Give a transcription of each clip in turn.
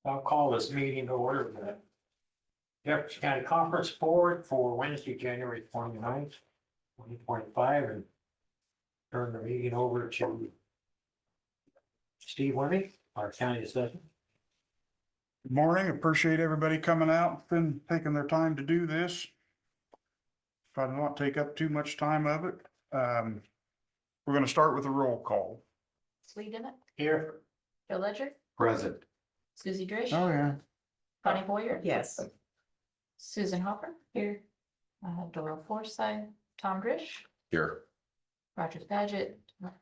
I'll call this meeting to order the Jefferson County Conference Board for Wednesday, January 29th, 2025, and turn the meeting over to Steve Winnie, our county assessor. Good morning. Appreciate everybody coming out and taking their time to do this. Try to not take up too much time of it. We're going to start with a roll call. Slee Dennett, Here. Joe Ledger, Present. Susie Drish. Oh, yeah. Connie Boyer. Yes. Susan Hopper. Here. Doral Forsythe, Tom Drish, Here. Roger Badgett,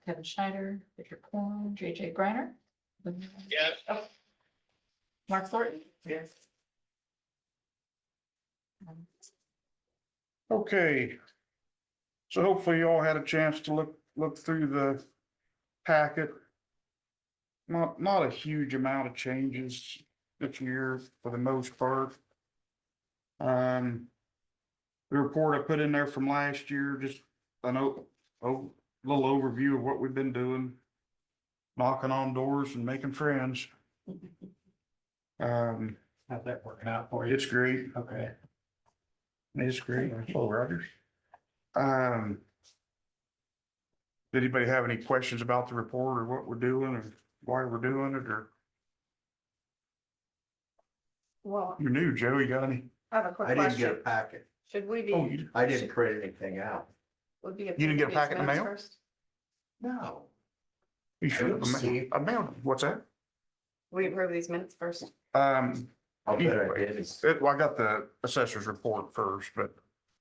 Kevin Schneider, Richard Korn, JJ Briner. Yes. Mark Thornton. Yes. Okay. So hopefully you all had a chance to look through the packet. Not a huge amount of changes this year for the most part. The report I put in there from last year, just a little overview of what we've been doing. Knocking on doors and making friends. How's that working out for you? It's great. Okay. It's great. Hello, Rogers. Did anybody have any questions about the report or what we're doing or why we're doing it, or Well, you're new, Joe? You got any? I have a quick I didn't get a question. packet. Should we Oh, be, I didn't print anything out. would be. You didn't get a packet in the mail? First? No. You should have. See. I mailed it. What's that? We approve these minutes first? I'll bet either I way. did. Well, I got the assessor's report first, but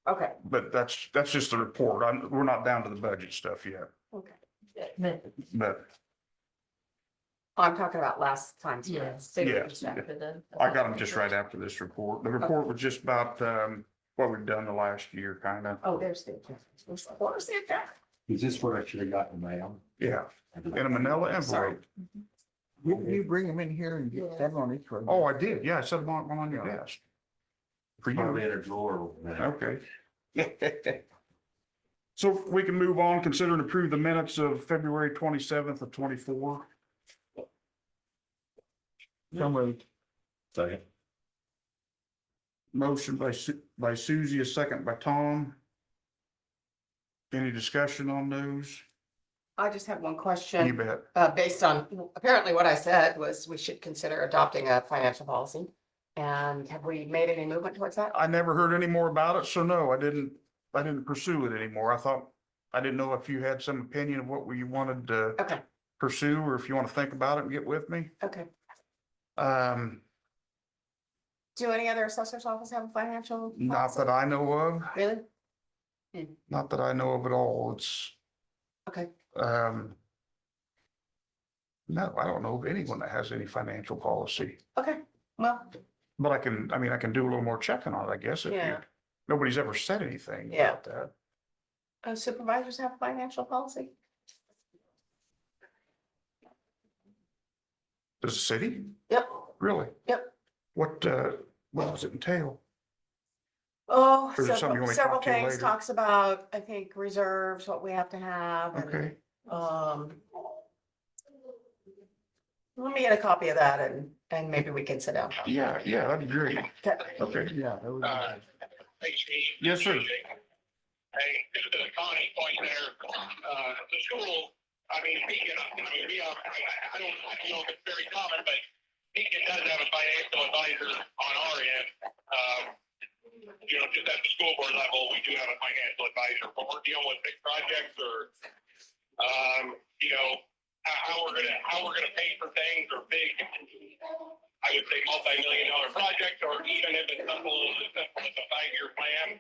Okay, that's just the report. We're not down to the budget stuff yet, okay. but I'm talking about last time's Yeah. minutes. Yes. After the. I got them just right after this report. The report was just about, what we've done the last year, kind of. Oh, there's the. Where's the agenda? Is this what I should have gotten in the mail? Yeah, in a manila Sorry. envelope. Didn't you bring them in here and get them on each one? Oh, I did. Yeah, I set them on your desk. For Probably you. in a drawer. Okay. So we can move on, consider and approve the minutes of February 27th of 24. So moved. Second. Motion by Susie, a second by Tom. Any discussion on those? I just have one You question, bet. based on, apparently what I said was we should consider adopting a financial policy. And have we made any movement towards that? I never heard any more about it, so no, I didn't pursue it anymore. I didn't know if you had some opinion of what we wanted to Okay, pursue, or if you want to think about it and get with me. okay. Um, Do any other assessor's office have a financial? not policy? that I know of, Really? not that I know of at all. It's, Okay, no, I don't know of anyone that has any financial policy, okay, well, but I can do a little more checking on it, I guess. If Yeah. nobody's ever said anything Yeah. about that. supervisors have a financial policy? Does the city? Yep, Really? yep. What does it entail? Oh, Or is it something you want me to several talk to you things, later? talks about, I think, reserves, what we have to have. and, Okay, Let me get a copy of that and maybe we can sit down. yeah, that'd be great. Okay. Okay, Yeah. that was- Hey, Steve. Yes, sir. Hey, just to the Connie point there, the school, I mean, Beacon, I don't know if it's very common, but Beacon does have a financial advisor on our end. Just at the school board level, we do have a financial advisor, but we're dealing with big projects or, how we're gonna pay for things or big, I would say multi-million-dollar projects, or even if it's simple as a 5-year plan.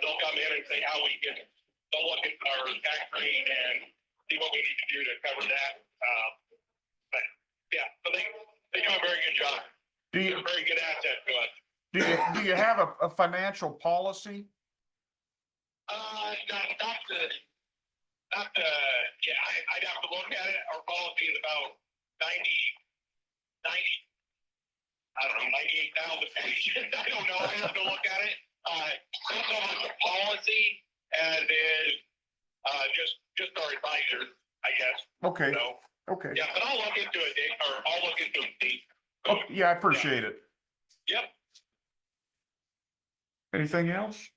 They'll come in and say how we can, they'll look at our tax rate and see what we need to do to cover that. But yeah, so they do a very good job. do They're you, a very good asset to us. do you have a financial policy? I'd have to look at it. Our policy is about 98,000 pages. I don't know. I have to look at it. Not so much a policy as is, just our advisors, I guess. Okay, So, okay. yeah, but I'll look into it, Dave, or I'll look into it, Steve. Oh, yeah, I appreciate it. Yep. Anything else?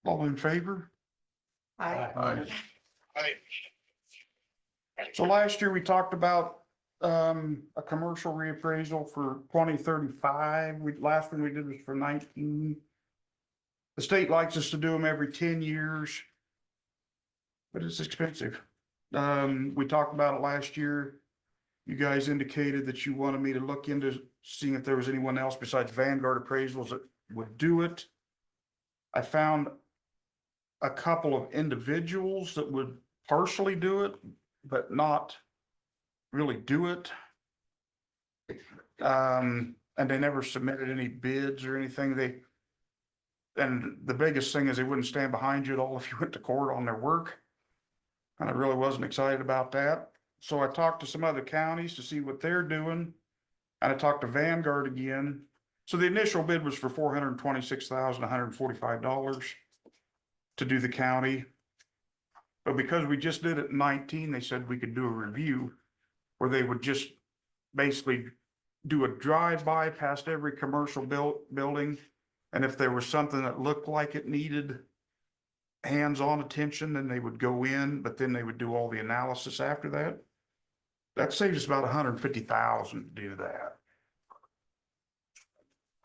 All in favor? I, I, So last year we talked about a commercial reappraisal for 2035. Last one we did was for 19. The state likes us to do them every 10 years. But it's expensive. We talked about it last year. You guys indicated that you wanted me to look into seeing if there was anyone else besides Vanguard Appraisals that would do it. I found a couple of individuals that would partially do it, but not really do it. And they never submitted any bids or anything. And the biggest thing is they wouldn't stand behind you at all if you went to court on their work. And I really wasn't excited about that. So I talked to some other counties to see what they're doing. And I talked to Vanguard again. So the initial bid was for $426,145 to do the county. But because we just did it in 19, they said we could do a review where they would just basically do a drive-by past every commercial building. And if there was something that looked like it needed hands-on attention, then they would go in, but then they would do all the analysis after that. That saves us about $150,000 to do that.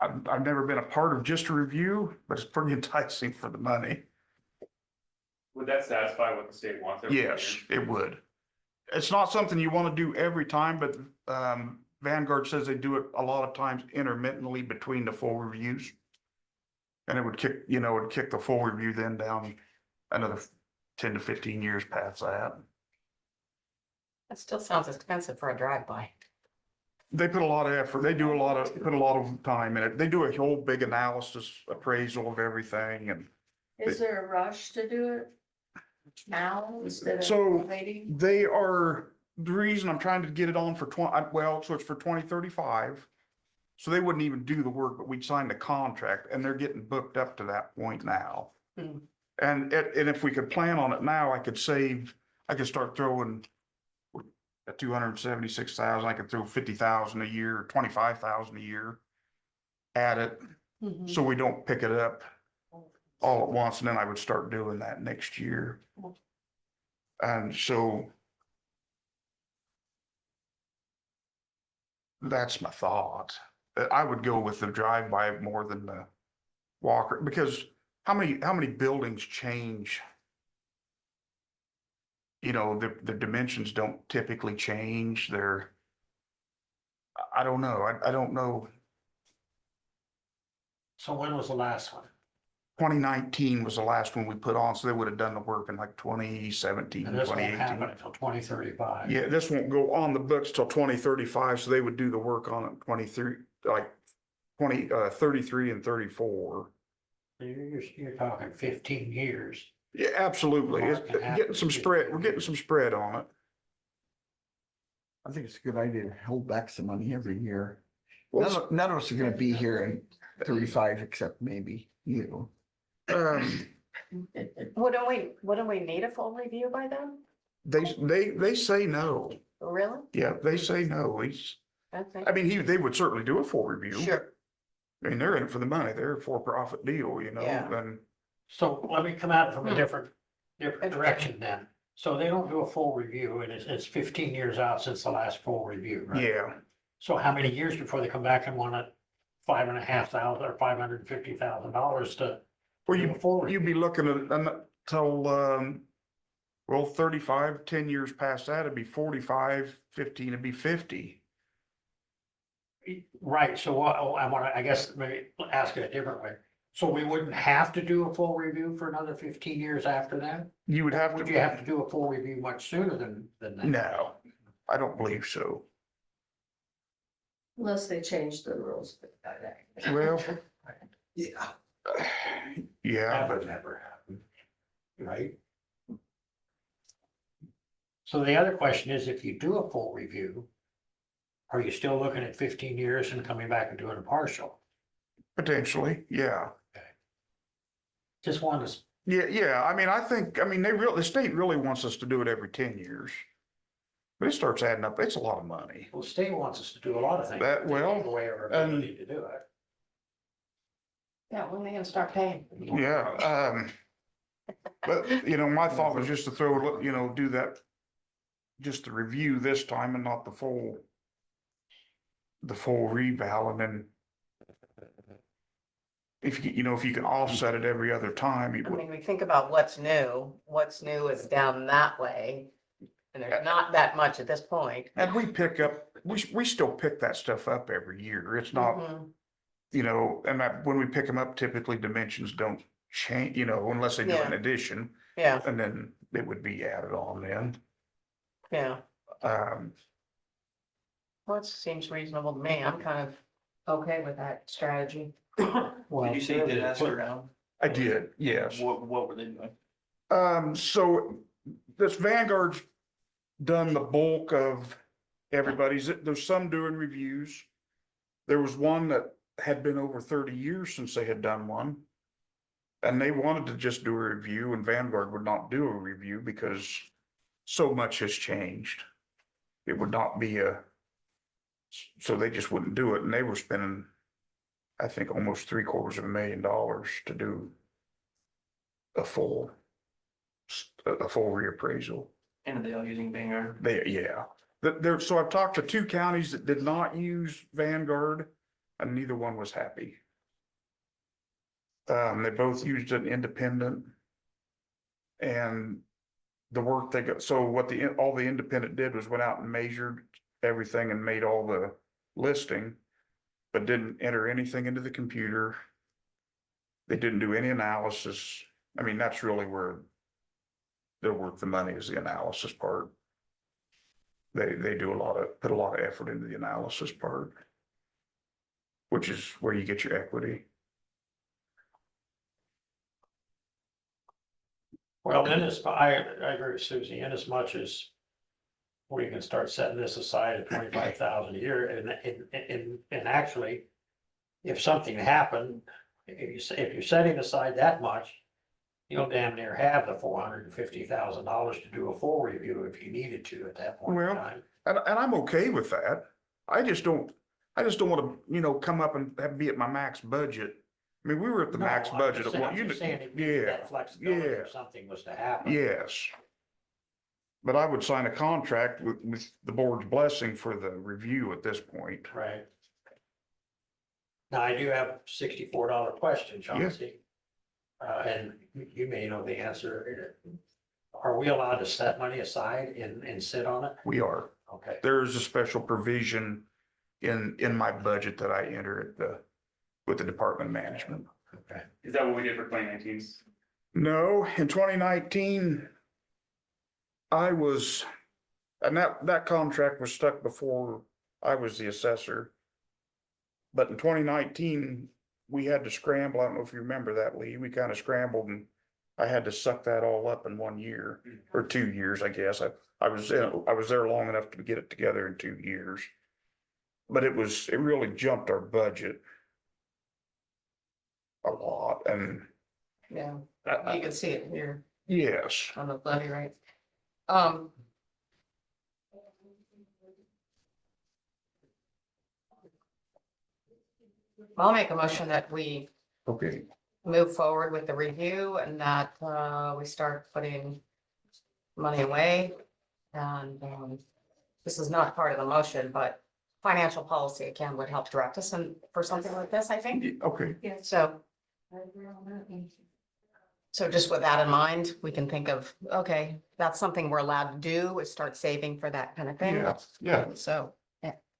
I've never been a part of just a review, but it's pretty enticing for the money. Would that satisfy what the state wants? every Yes, year? it would. It's not something you want to do every time, but Vanguard says they do it a lot of times intermittently between the full reviews. And it would kick the full review then down another 10 to 15 years past that. that still sounds expensive for a drive-by. They put a lot of effort. They put a lot of time in it. They do a whole big analysis appraisal of everything and Is there a rush to do it now instead So- of waiting? the reason I'm trying to get it on for so it's for 2035. So they wouldn't even do the work, but we'd sign the contract and they're getting booked up to that point now. Hmm. And if we could plan on it now, I could start throwing at 276,000, I could throw 50,000 a year, 25,000 a year at it. Mhm. So we don't pick it up all at once, and then I would start doing that next year. And so that's my thought. I would go with the drive-by more than the walker, because how many buildings change? You know, the dimensions don't typically change. I don't know. I don't know. So when was the last one? 2019 was the last one we put on, so they would have done the work in like 2017, And this won't happen 2018. until 2035. Yeah, this won't go on the books till 2035, so they would do the work on it 23, like 33 and 34. You're talking 15 years. Yeah, absolutely. It's Mark and half getting some of spread, it. we're getting some spread on it. I think it's a good idea to hold back some money every year. Well, None of us are gonna be here in 35 except maybe you. Wouldn't we need a full review by then? they say no. Really? Yeah, they say no. Okay. I mean, they would certainly do a full review. Sure. I mean, they're in it for the money. They're a for-profit deal, Yeah. and So let me come at it from a different direction then. So they don't do a full review and it's 15 years out since the last full review, right? yeah. So how many years before they come back and want it $5,500 or $550,000 to Well, do a full you'd be review? looking at, until, 35, 10 years past that, it'd be 45, 15, it'd be 50. Right, so I guess maybe ask it a different way. So we wouldn't have to do a full review for another 15 years after that? You would have Would you to, have to do a full review much sooner than that? no, I don't believe so. Unless they change the rules. Well, Yeah. yeah, That but would never happen, right? So the other question is, if you do a full review, are you still looking at 15 years and coming back and doing a partial? potentially, yeah. Just wanted to, Yeah, I mean, the state really wants us to do it every 10 years. But it starts adding up. It's a lot of money. Well, the state wants us to do a lot of things. That- well, The way our ability to do it. Yeah, when are they gonna start paying? Yeah, but you know, my thought was just to throw, you know, do that. Just to review this time and not the full. The full reval and then. If you, you know, if you can offset it every other time, you I would, mean, we think about what's new is down that way. And there's not that much at this point. and we pick up, we still pick that stuff up every year. It's not, Mhm. you know, and that, when we pick them up, typically dimensions don't change, you know, unless they do an Yeah. addition. Yeah, And then it would be added on then. yeah. Um, Well, it seems reasonable to me. I'm kind of okay with that strategy. Well, Did you say you did ask around? I did, yes. What were they doing? So this Vanguard's done the bulk of everybody's, there's some doing reviews. There was one that had been over 30 years since they had done one. And they wanted to just do a review and Vanguard would not do a review because so much has changed. It would not be so they just wouldn't do it and they were spending, I think, almost $750,000 to do a full reappraisal. And are they all using Vanguard? Yeah. So I've talked to two counties that did not use Vanguard and neither one was happy. They both used an independent. And the work they got, so what all the independent did was went out and measured everything and made all the listing. But didn't enter anything into the computer. They didn't do any analysis. I mean, that's really where they're worth the money is the analysis part. They do put a lot of effort into the analysis part. Which is where you get your equity. Well, then I agree with Susie, in as much as we can start setting this aside at 25,000 a year and actually, if something happened, if you're setting aside that much, you'll damn near have the $450,000 to do a full review if you needed to at that point in Well, time. And I'm okay with that. I just don't want to, you know, come up and be at my max budget. I mean, we were at the No, max I'm budget just at saying- what I'm you just saying it gives you that flexibility if something was to happen. Yes. But I would sign a contract with the board's blessing for the review at this point. Right. Now, I do have a $64 question, Chauncey. And you may know the answer. Are we allowed to set money aside and sit on it? We are. Okay, There is a special provision in my budget that I enter with the department management. okay. Is that what we did for 2019? No, in 2019, and that contract was stuck before I was the assessor. But in 2019, we had to scramble. I don't know if you remember that, Lee. We kind of scrambled and I had to suck that all up in 1 year or 2 years, I guess. I was there long enough to get it together in 2 years. But it really jumped our budget a lot and Yeah, you can see it here yes. on the levy, right? I'll make a motion that we Okay. move forward with the review and that we start putting money away. And this is not part of the motion, but financial policy again would help direct us and for something like this, I think. Okay. So just with that in mind, we can think of, okay, that's something we're allowed to do is start saving for that kind of thing. Yeah. So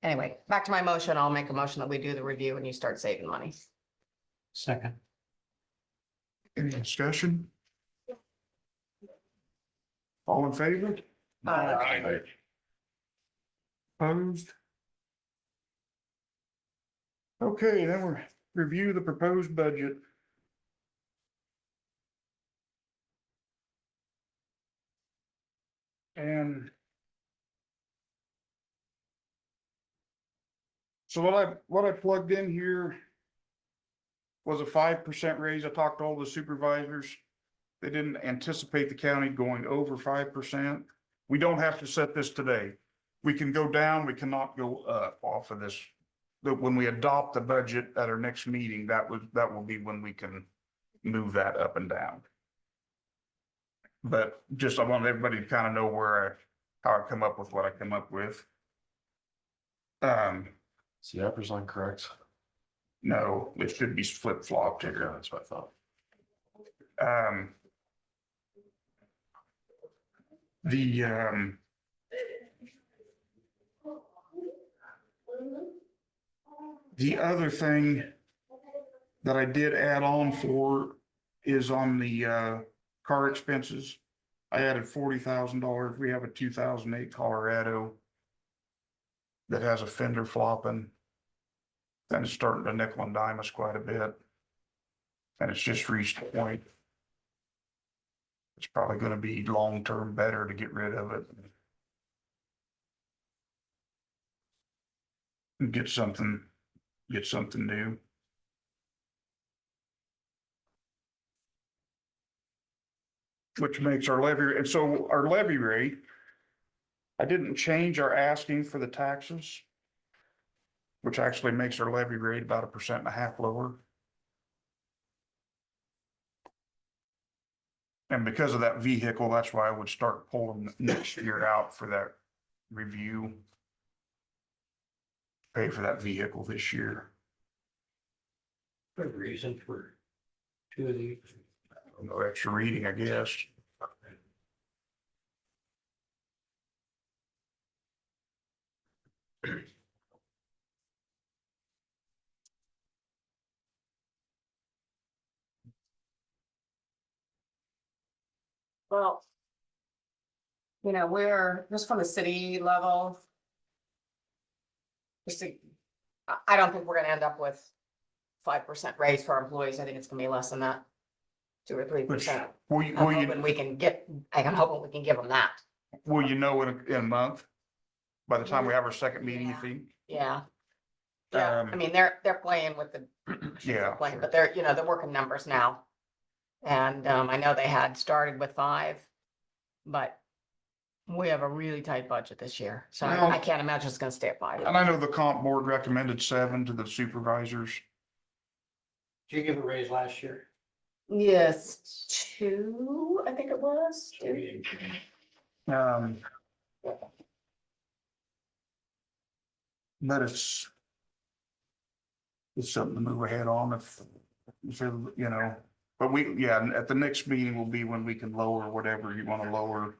anyway, back to my motion. I'll make a motion that we do the review and you start saving money. Second. Any discussion? All in favor? Opposed? Okay, then we'll review the proposed budget. And so what I plugged in here was a 5% raise. I talked to all the supervisors. They didn't anticipate the county going over 5%. We don't have to set this today. we can go down, we cannot go up off of this. That when we adopt the budget at our next meeting, that will be when we can move that up and down. But just, I want everybody to kind of know how I come up with what I come up with. Is the upper's line correct? No, it should be flip flopped Okay, here. that's what I thought. The the other thing that I did add on for is on the car expenses. I added $40,000. We have a 2008 Colorado that has a fender flopping. And it's starting to nickel and dime us quite a bit. And it's just reached a point. It's probably gonna be long-term better to get rid of it. And get something new. Which makes our levy, and so our levy rate. I didn't change our asking for the taxes. Which actually makes our levy rate about 1.5% lower. And because of that vehicle, that's why I would start pulling next year out for that review. Pay for that vehicle this year. Good reason for two of these. No extra reading, I guess. Well, we're just from the city level. I don't think we're gonna end up with 5% raise for our employees. I think it's gonna be less than that. 2 or 3%. Will I'm hoping we can give them that. know in a month? By the time we have our second meeting, you Yeah. think? Yeah. Yeah, I mean, they're playing with the. Yeah. Playing, but they're working numbers now. And I know they had started with 5. But we have a really tight budget this year, so Well- I can't imagine it's gonna stay at 5. And I know the comp board recommended 7 to the supervisors. Did you give a raise last year? Yes, 2, I think it was. So we- But it's something to move ahead on if, but at the next meeting will be when we can lower whatever you want to lower.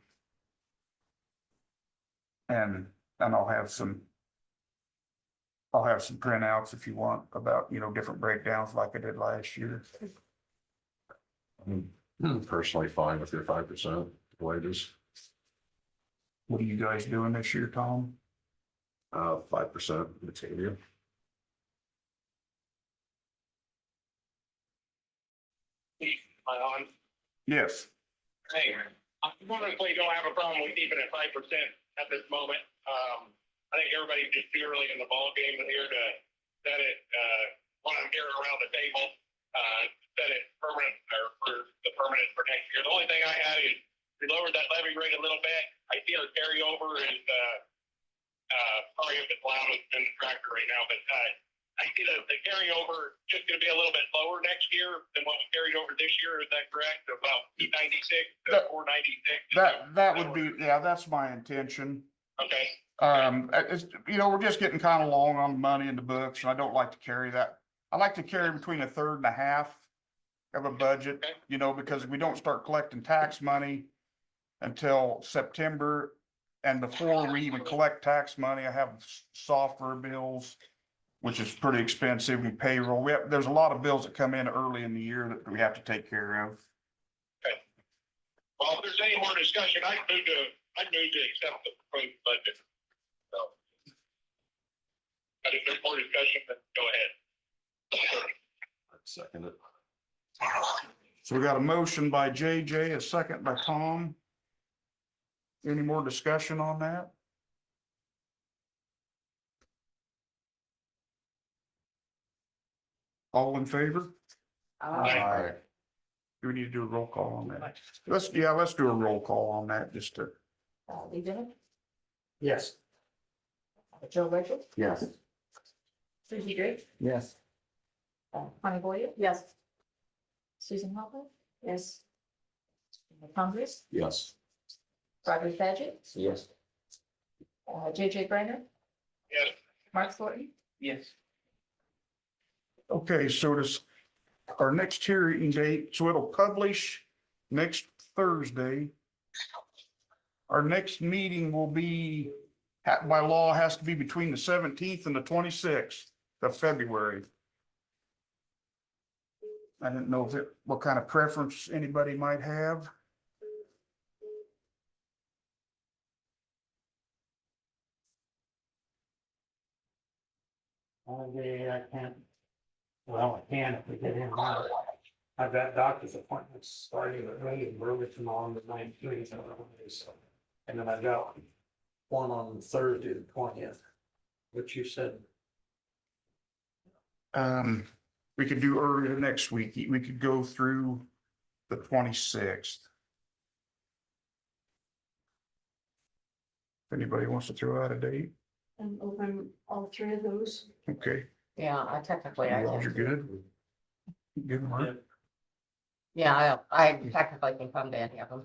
And I'll have some printouts if you want about, different breakdowns like I did last year. I'm personally fine with your 5% wages, What are you guys doing this year, Tom? 5% material. Am I on? Yes. Hey, I honestly don't have a problem with keeping it 5% at this moment. I think everybody's just too early in the ballgame here to set it, when I'm here around the table, set it permanent or for the permanent for next year. The only thing I had is we lowered that levy rate a little bit. I see our carryover is, sorry if it's loud in the tractor right now, but, I see the carryover just gonna be a little bit lower next year than what we carried over this year. Is that correct? About 296 to 496? That would be, that's my intention. Okay. We're just getting kind of long on money in the books, and I don't like to carry that. I like to carry between 1/3 and 1/2 of a budget, Okay. because we don't start collecting tax money until September. And before we even collect tax money, I have software bills, which is pretty expensive, and payroll. There's a lot of bills that come in early in the year that we have to take care of. Well, if there's any more discussion, I'd move to accept the proposed budget. So. But if there's more discussion, then go ahead. I'd second it. So we got a motion by JJ, a second by Tom. Any more discussion on that? All in favor? Aye. Do we need to do a roll call on that? Let's do a roll call on that just to, Lee Dillon, Yes. Joe Rachel, Yes. Susie Drake, Yes. Connie Boyd. Yes. Susan Hopper. Yes. Tom Bruce, Yes. Roger Badgett, Yes. JJ Griner, Yes. Mark Thornton. Yes. Okay, so this, our next hearing date, so it'll publish next Thursday. Our next meeting will be, by law, has to be between the 17th and the 26th of February. I didn't know what kind of preference anybody might have. Only day I can't, well, I can if we get in now. I've got doctor's appointments starting at me in Burlington on the 19th. And then I've got one on Thursday, the 20th, which you said, We could do earlier next week. We could go through the 26th. If anybody wants to throw out a date, And open all three of those. okay. Yeah, I technically, I Roger, can, good? Good work. yeah, I technically can come to any of them,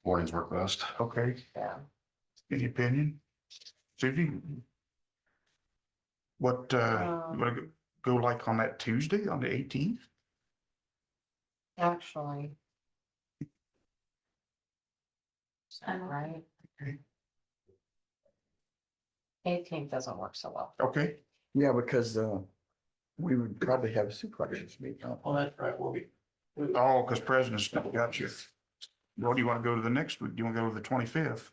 Mornings work best. Okay, yeah. any opinion? Susie? What, you wanna go like on that Tuesday, on the 18th? Actually. Is that right? Okay. 18th doesn't work so well. Okay, Yeah, because, we would probably have a supervisors meeting. oh, that's right, we'll be. oh, because President's got you. Well, do you want to go to the next week? Do you want to go to the 25th?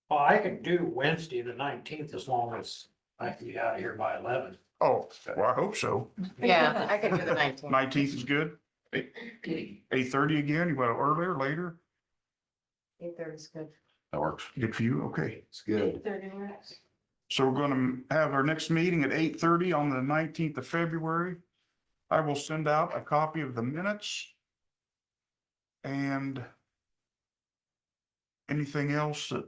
Well, I could do Wednesday, the 19th, as long as I can be out of here by 11. Oh, well, I hope so. Yeah, I could do the 19th. 19th is good. 8:30 again, you want to earlier, later? 8:30 is good. That works. Good for you, okay. It's good. 30 minutes. So we're gonna have our next meeting at 8:30 on the 19th of February. I will send out a copy of the minutes. And anything else that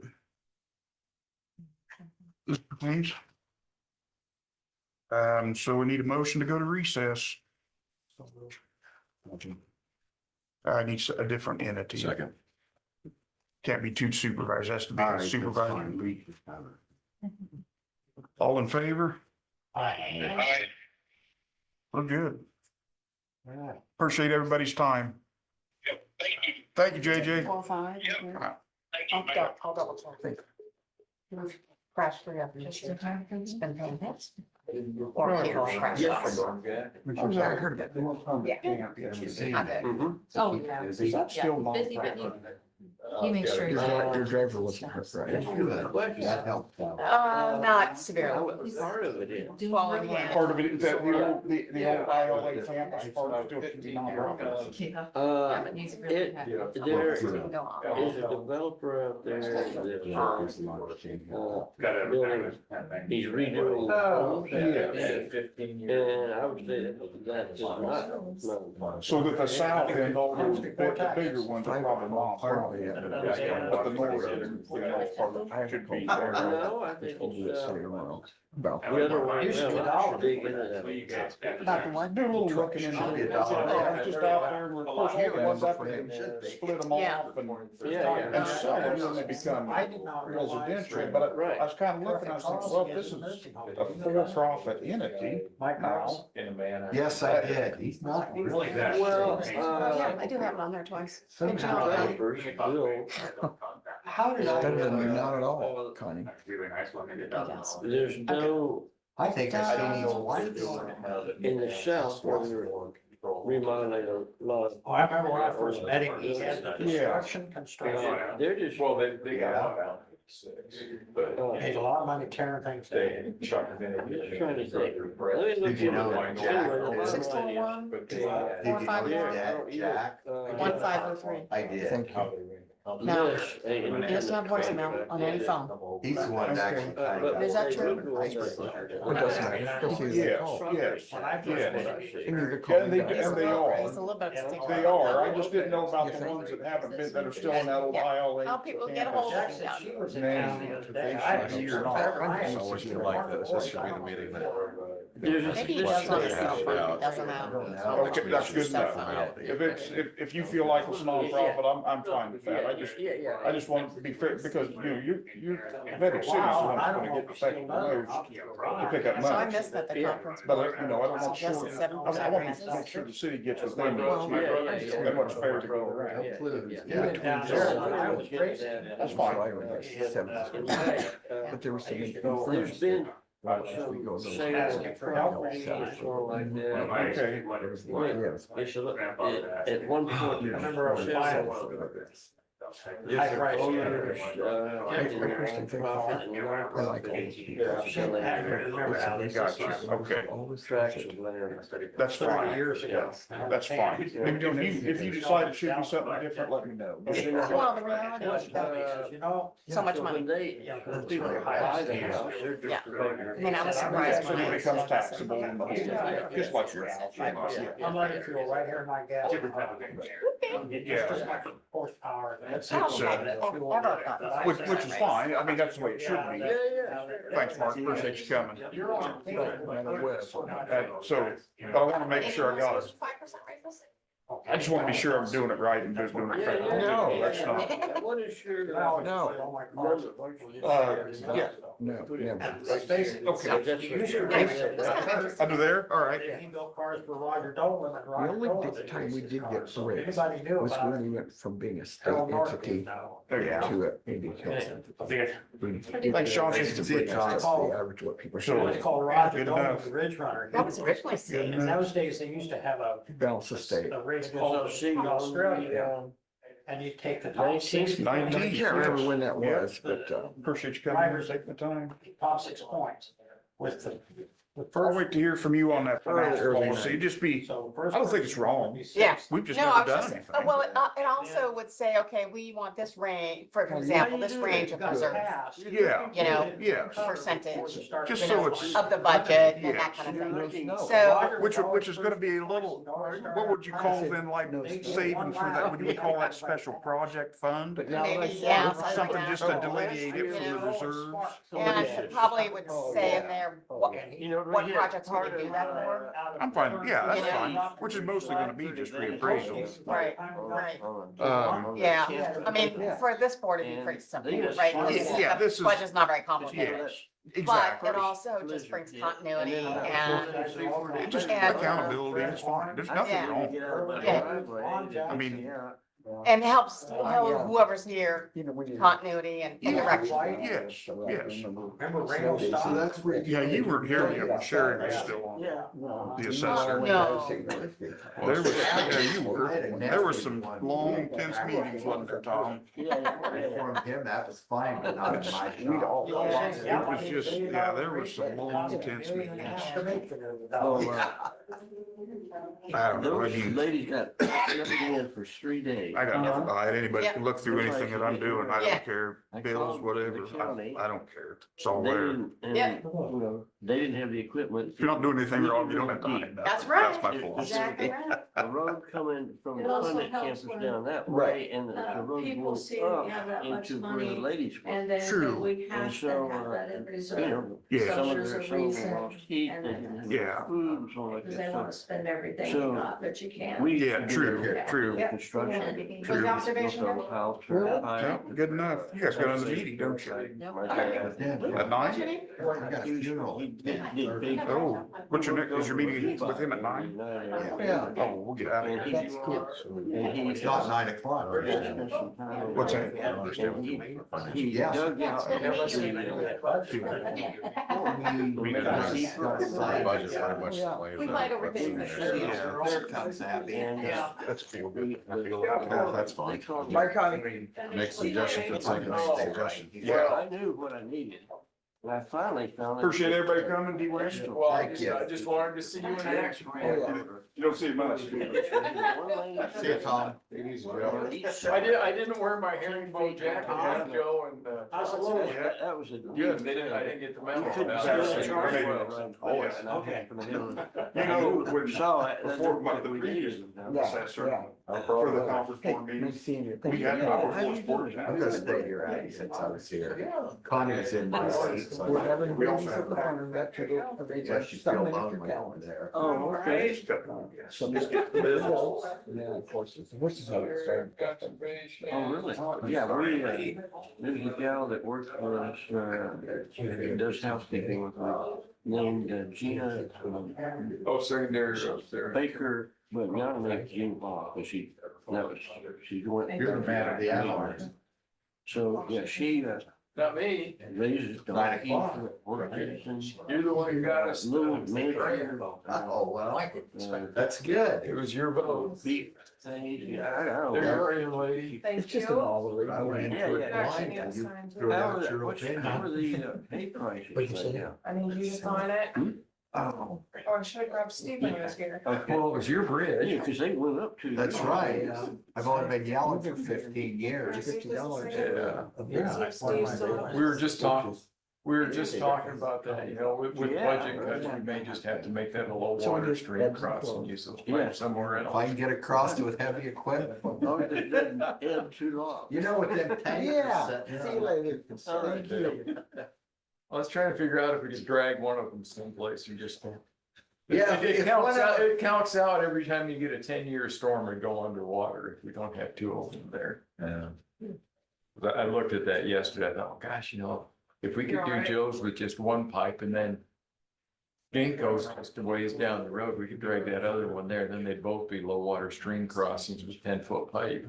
this pertains? So we need a motion to go to recess. I need a different entity. Second. Can't be two supervisors, has to be All a right, that's supervisor. fine. All in favor? Aye. We're good. Yeah. Appreciate everybody's time. Yep, thank you. Thank you, JJ. 12:05. Yep. Thank you. I'll Bye. double check. Crash free up. It's been paying this. Or it'll crash off. I heard about that. Oh, yeah. Is that still long? Busy, but you make sure. Your driver wasn't right. That helped. Not severely. Part of it is. Swallowing hand. Part of it, is that the old IOA campus part of it still non-profit. Yeah, Uh, but he's really it, happy. there You can go on. is a developer out there that, building, he's redoing. Oh, And I would say that is not. So that the south end, all those the bigger ones are probably non-profit. But the north end, should be. No, I think it's, About. the other one, Used to be well, $1. dig into that. Not the one, do a little looking into it. I was just out there and we're, of course, what's up, we can split them Yeah. off and Yeah, and sell them, and they become I did not realize. residential, but I was kind of looking, I was thinking, well, this is a for-profit entity now. Yes, I did. He's not Really that. Well, Yeah, I do have it on there twice. Good job. developers will, How did I? Better than not at all, Connie. Really nice one. there's no, I think I seen his in the south, where they're remodeling a lot. Oh, I remember when I first met him, he had the construction. They're just. Well, they got out. But Made a lot of money tearing things they down. chucked it in. Just trying to think. Let me look Did you know into it. Jack- Anyway, 621, But Did you know 451, that, Jack? 1503. I did. Thank you. No. miss a He doesn't have voicemail on any phone. He's the one that actually kind of. Is that true? It doesn't matter. Just use the Yes, call. yes, When I first yes. was And either Yeah, call and they, or He's and a they little- are. He's a little bit of a stinker. They are. I just didn't know about the ones that haven't been, that are still in that old Yeah. ILA. How people get a hold of Jackson, him. she was in Man, town the other day. they I should was hear not. not. I I always feel like this should be the meeting that. There's a Maybe he does on his cell phone, Yeah. it doesn't matter. Okay, that's good Cell enough. phone. If you feel like it's nonprofit, I'm fine with that. I just want to be fair, because, you know, you're Atlantic City's the one that's gonna get affected the most to pick up So I money. missed that the conference. But, you know, I don't want Suggested sure, 7% I want raises. to make sure the city gets what they need Well, too. And what's fair to go around. Even down there, when I was crazy. That's fine. But there was some. There's been We go some to- sales Asking for help. or like that. Okay. Yes. It's a, at one point. Remember I was buying high price. Owners, I like all these people. Got you. Okay. tracts of land. That's 30 fine. years ago. That's fine. If you decide it should be something different, let me know. Well, the reality is that You know, so much When money. they, Yeah, when people buy the house, they're just. Yeah. I mean, I was surprised So when it I. becomes taxable and the whole thing, just like your house. I'm letting fuel right here in my gas. Yeah. Just like horsepower. That's Oh, So- okay. Ever gotten. Which is fine. I mean, that's the way it should be. Yeah. Thanks, Mark. Appreciate you coming. You're on. So, but I want to make sure I got it. 5% raises? I just want to be sure I'm doing it right and just doing it fair. No, That's not. What is your? No. Yeah. No, never. Let's face it. Okay. That's I do there? All right. He built cars for Roger Dolan and The Roger only Dolan. time we did get the raise Anybody knew was about when it. we went from being a state Harold North entity didn't know. There you go. to an individual. Thanks, Sean. Just to bring us up to the average what people So- It's should called Roger Good Dolan, enough. the Ridge Runner. That was originally seen. In those days, they used to have balance the state. a race called Australia, and you take the top six. 19. I can't remember when that was, but, Appreciate you coming, taking the time. Top 6 points with the I'll first. wait to hear from you on that financial Early policy. Just be, So the first I don't think person it's wrong. would be six. Yeah. we've just No, never I was done just, anything. well, it also would say, okay, we want this range, for example, this range of reserve, Yeah, you know, yeah. percentage, Just you so know, it's, of the budget and Yeah. that kind of thing. No. So, which is gonna be a little, what would you call then, like, savings for that? Would we call that special project fund? maybe, yeah, Something like just that. to delineate it from You the know, reserves? And it probably would say in there, what What projects would you do that for? I'm fine, yeah, that's You know. fine, which is mostly gonna be just reappraisals. Right, right. Yeah. I mean, for this board, it'd be pretty simple, right? Yeah, this is- Budget's not very complicated. Yes, But exactly. it also just brings continuity and, Just and- accountability, it's fine, there's nothing Yeah. wrong. I mean, and helps whoever's here, you know, when you. continuity and direction. yes, yes. Remember Rainbow So Stop? that's where. Yeah, you weren't here yet, when Sherry was still on. The assessor. No. There was, yeah, you were, there were some long, tense meetings, wasn't there, Tom? Informed him that was fine, but not in my We'd all, job. it was just, yeah, there were some long, tense meetings. I don't know, I Those mean, ladies got shut in for 3 days. I got nothing to hide, anybody can look through anything that I'm doing, I Yeah. don't care, bills, whatever, I don't care, it's all They there. didn't, and, Yeah. you know, they didn't have the equipment. If you're not doing anything wrong, you don't have to hide nothing. That's right. That's my philosophy. Exactly right. The road coming from It the also Clement helps campus when, down that Right. way, and the road people goes see that you have that up much into where the money, ladies were. And then True. we And have so, to have that in you reserve. know, Yeah. some of there's their, a some of reason, them lost heat, and they didn't have Yeah. food and so like Because they want that. to spend everything So, you got, but you can't. We. Yeah, true, true. Yeah. Construction. Yeah. True. Was the observation Built good? on house, Yeah, pipe. good enough, you guys got another meeting, don't you? My dad- At 9? I got a funeral. He did big. Oh, what's your next, is your meeting with him at 9? Yeah. Oh, we'll get out of And here. he, That's good. and he. It's not 9 o'clock. What's that? He Yeah. dug out. Budget pretty much. laid We out. might overthink That's this. in there. Yeah. They're comes happy. And, That's feel good. Yeah, that's fine. Make suggestions for the sake of making suggestions. well, I knew what I needed. And I finally found. Appreciate everybody coming, D. West. Thank you. just wanted to see you in action. Oh, yeah. You don't see it much. See you, Tom. I didn't wear my herringbone jacket, Joe, and, How's it look? that was a. Good. I didn't get the memo. You couldn't about still it. in charge? Oh, yes. Okay. You know, when, before the previous assessor, for the conference Hey, board nice meetings, seeing you. we Thank you. had Yeah, our how you full board. doing? I'm gonna stay here, Abby, since I was here. Connie was in my seat, so. We're having We also babies have at the that. farm, got to go, arrange Yeah, that she feel something in lonely your when calendar. there. Oh, okay. So Just get the business. Yeah, of course, the horses are starting. Oh, really? Yeah, there's a gal that works for us, does housekeeping with me, named Gina. Oh, sorry, there. Baker, but now her name's Gina Ball, but she went. You're the man of the hour. So, yeah, she, Not me. raises 9 donkeys, o'clock. workers and You're the one who got us. little miniature. Oh, well, uh, that's good. It was your vote. beef things, yeah, I don't There you know. are, young lady. It's Thank just an you. all the way. I went Yeah, into yeah. it Actually, blind need and to you sign threw too. out your opinion. How are the pay prices? What'd you say? right now? I need you to sign it, Oh, or should I grab Steve when he was here? okay. Well, it was your Yeah, bridge. cause they went up to. That's right. I've only been yelling for 15 years. $50. Yeah. Steve still- We were just talking about that, you know, with Yeah. budget cuts, we may just have to make that a low So we water just stream ebbs and crossing, flows. use those Yeah. pipes somewhere If else. I can get across it with heavy equipment. Oh, it doesn't ebb too long. You know what them tankers Yeah, sitting see you there. later. All right. Thank you. I was trying to figure out if we could drag one of them someplace and just. Yeah, It if counts one of- out, it counts out every time you get a 10-year storm and go underwater if we don't have two of them there. Yeah. But I looked at that yesterday, I thought, gosh, you know, if we could You're do right. Joe's with just one pipe and then Ginkgo's just a ways down the road, we could drag that other one there, then they'd both be low water stream crossings with 10-foot pipe.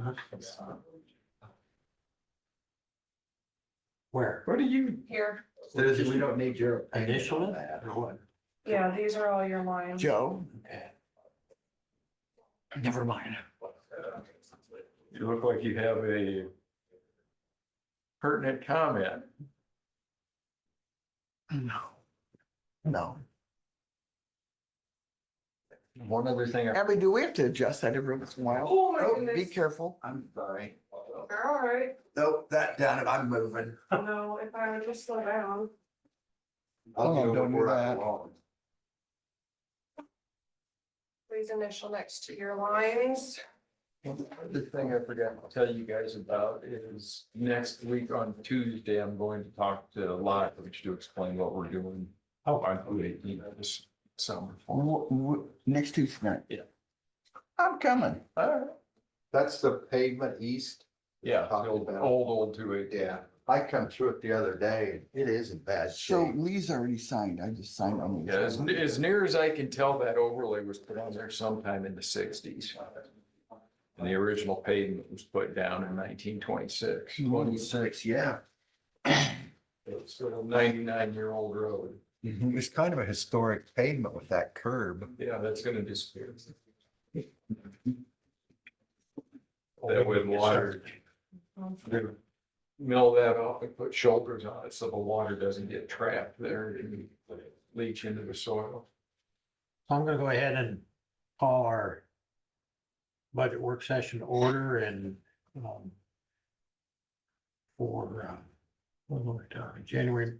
Where? What do you, Here, Susie, we don't need your. opinion Initial on it that. or what? yeah, these are all your lines. Joe, Okay. never mind. you look like you have a pertinent comment. No. No. One other thing, Abby, do we have to adjust that every once in a while? Oh, my Be goodness. careful. I'm sorry. You're all right. Nope, that done it. I'm moving. No, if I would just slow down. I'll get Oh, over don't do where I that. belong. Please initial next to your lines. the thing I forgot to tell you guys about is next week on Tuesday, I'm going to talk to Lodge to explain what we're doing. Oh, On 218 this summer. Next Tuesday night. Yeah. I'm coming. That's the pavement east. Yeah, Talking old, about- old 218. Yeah, I come through it the other day. It is in bad So shape. Lee's already signed. I just signed on Yeah, as these. near as I can tell, that overlay was put on there sometime in the 60s. And the original pavement was put down in 1926. 26, yeah. It's still a 99-year-old road. It's kind of a historic pavement with that curb. Yeah, that's gonna disappear. That with water. They mill that off and put shoulders on it so the water doesn't get trapped there and leach into the soil. So I'm gonna go ahead and call our budget work session to order and, for, what was it, January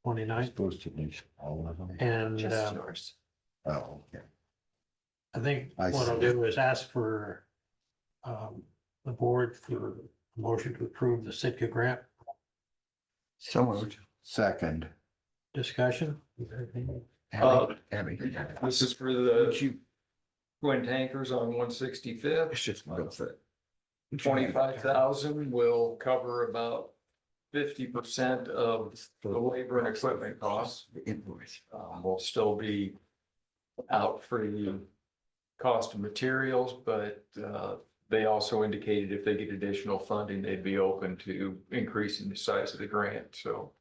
29th. Supposed to be all of them. And, Just yours. Oh, okay. I think I what I'll see. do is ask for, the board for a motion to approve the Sitka grant So moved. Second. discussion. Abby. This is for the twin tankers on 165th. It's just go for it. 25,000 will cover about 50% of the labor and equipment costs. The invoice. Will still be out for the cost of materials, but they also indicated if they get additional funding, they'd be open to increasing the size of the grant. So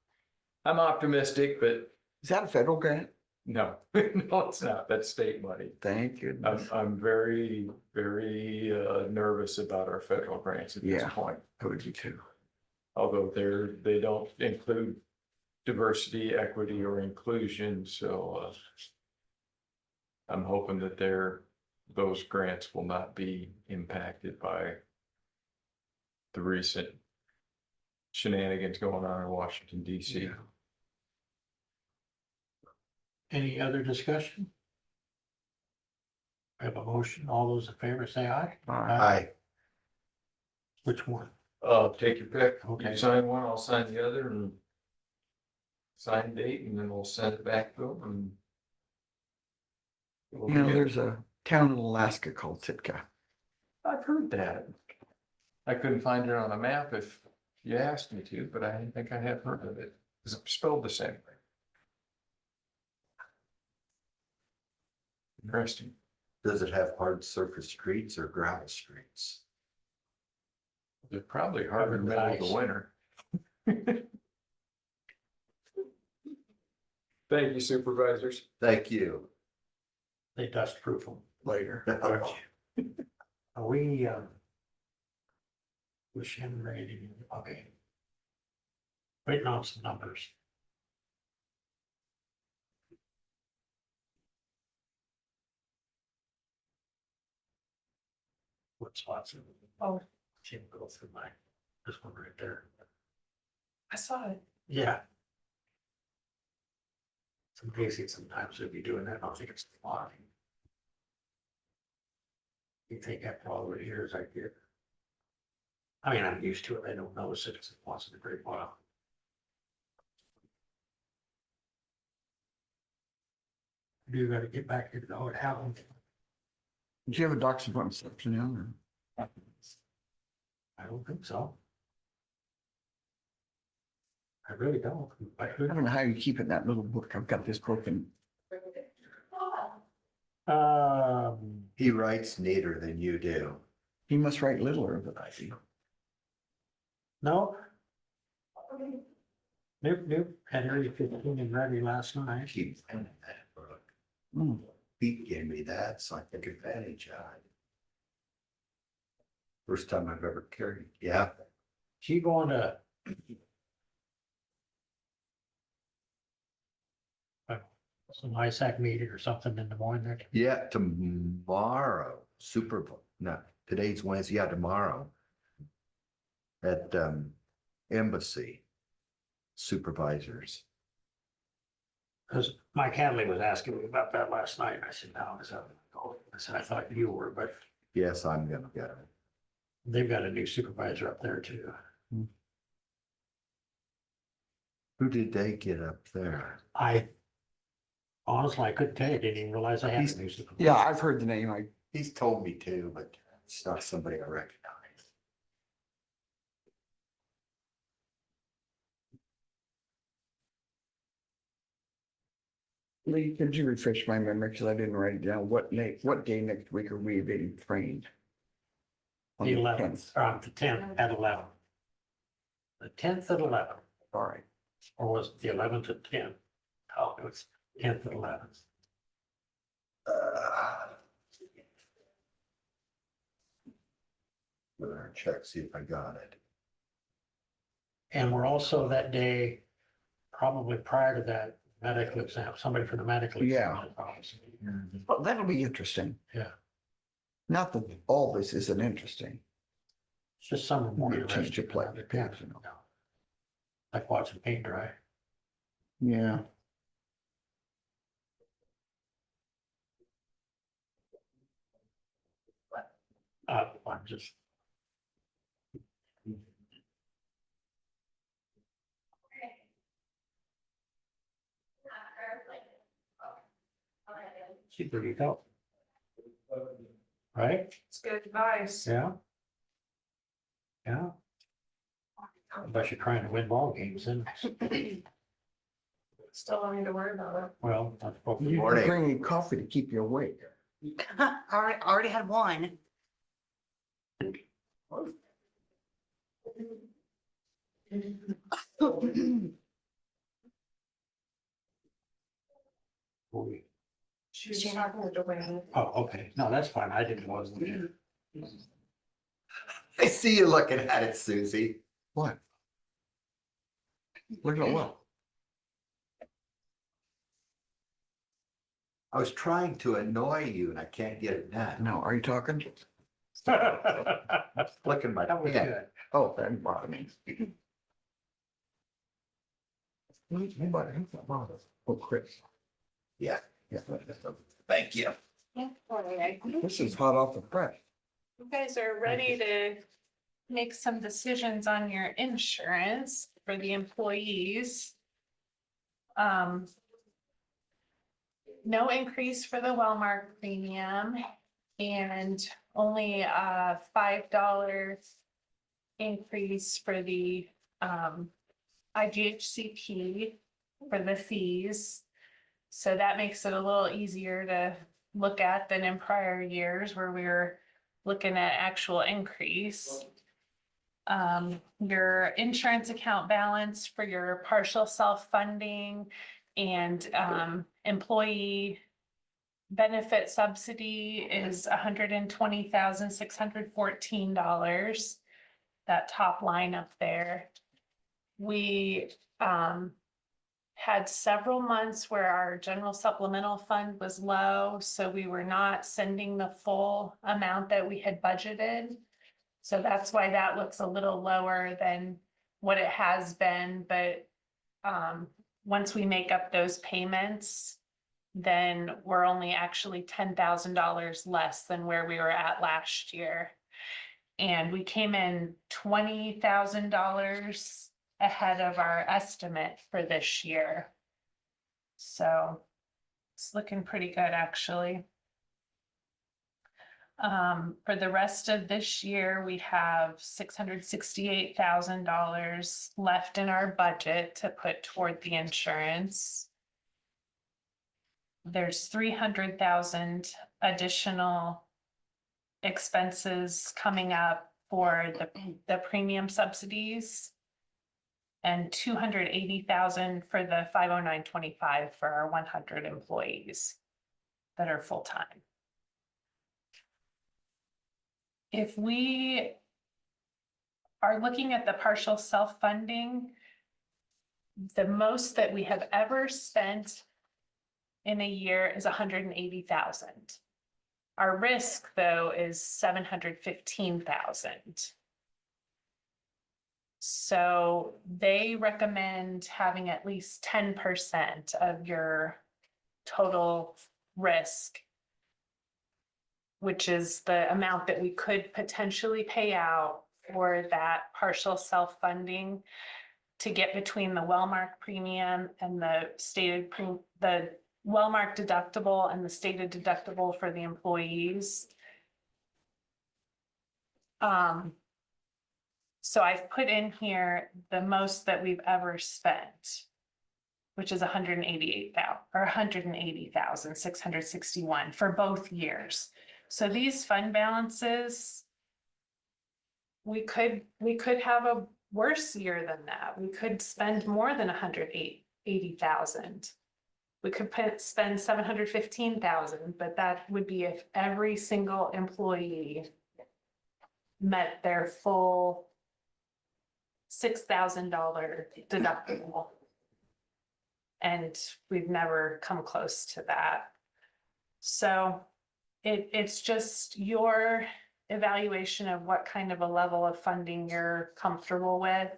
I'm optimistic, but Is that a federal grant? no, no, it's not. That's state money. Thank goodness. I'm very, very nervous about our federal grants at this Yeah. point. I would be too. Although they don't include diversity, equity, or inclusion, so I'm hoping that they're those grants will not be impacted by the recent shenanigans going on in Washington DC. Any other discussion? I have a motion. All those in favor say aye. Aye. Which one? Take your pick. Okay. You sign one, I'll sign the other and sign date, and then we'll send it back to them and. we'll You know, get- there's a town in Alaska called Sitka. I've heard that. I couldn't find it on a map if you asked me to, but I think I have heard of it. It's spelled the same way. Interesting. Does it have hard surface streets or gravel streets? They're probably hard in the middle of the winter. Thank you, supervisors. Thank you. They dust proof them. Later. Are we, wish him ready, okay. Waiting on some numbers. What spots? Oh. Can't go through this one right there. I saw it. Yeah. Some basic sometimes if you doing that, I don't think it's a lot. You think after all the years I get. I mean, I'm used to it. I don't notice it once in a great while. You gotta get back into the hotel. Did you have a doctor's appointment this afternoon? I don't think so. I really don't. I I could. don't know how you keep it in that little book. I've got this book and He writes neater than you do. he must write littler than I do. no. Nope, had every 15 and ready last night. Keep penning that book. Hmm. Pete gave me that, so I took advantage of it. First time I've ever carried, yeah. She going to. Some ISAC meeting or something in Des Moines there. Yeah, tomorrow, no, today's Wednesday, yeah, tomorrow. At Embassy Supervisors. Because Mike Hadley was asking me about that last night. I said, no, I said, I thought you were, but Yes, I'm gonna go. they've got a new supervisor up there too. Who did they get up there? I honestly, I couldn't tell you. Didn't even realize I had a new supervisor. Yeah, I've heard the name. He's told me to, but it's not somebody I recognize. Lee, could you refresh my memory? Because I didn't write it down. What day next week are we being trained? On The 10th. 11th, or the 10th at 11. The 10th at 11, All right. or was it the 11th at 10? Oh, it was 10th at 11. Better check, see if I got it. And we're also that day, probably prior to that, medical exam, somebody for the medical. Yeah. exam. Well, that'll be interesting. Yeah. Not that all this isn't interesting. It's just some more Change interesting. your play, than other things, you know. Like watching paint dry. Yeah. I'm just. See, there you go. Right? It's good advice. Yeah. Yeah. Unless you're trying to win ball games, then, Still don't need to worry about it. well, that's what You Morning. can bring me coffee to keep you awake. Already had one. we. She's talking to Wayne. Oh, okay. No, that's fine. I didn't know. It was- I see you looking at it, Susie. What? Look at what? I was trying to annoy you and I can't get it done. No, are you talking? Flicking my That was pen. good. Oh, that didn't bother me. Oh, Chris. Yeah, Yeah. thank you. Yeah, all right. This is hot off the press. You guys are ready to make some decisions on your insurance for the employees. No increase for the Wellmark premium and only a $5 increase for the IGHCP for the fees. So that makes it a little easier to look at than in prior years where we were looking at actual increase. Your insurance account balance for your partial self-funding and employee benefit subsidy is $120,614. That top line up there. We had several months where our general supplemental fund was low, so we were not sending the full amount that we had budgeted. So that's why that looks a little lower than what it has been, but once we make up those payments, then we're only actually $10,000 less than where we were at last year. And we came in $20,000 ahead of our estimate for this year. So it's looking pretty good, actually. For the rest of this year, we have $668,000 left in our budget to put toward the insurance. There's 300,000 additional expenses coming up for the premium subsidies and 280,000 for the 50925 for our 100 employees that are full-time. If we are looking at the partial self-funding, the most that we have ever spent in a year is 180,000. Our risk, though, is 715,000. So they recommend having at least 10% of your total risk, which is the amount that we could potentially pay out for that partial self-funding to get between the Wellmark premium and the stated the Wellmark deductible and the stated deductible for the employees. So I've put in here the most that we've ever spent, which is 180,661 for both years. So these fund balances, we could have a worse year than that. We could spend more than 180,000. We could spend 715,000, but that would be if every single employee met their full $6,000 deductible. And we've never come close to that. So it's just your evaluation of what kind of a level of funding you're comfortable with.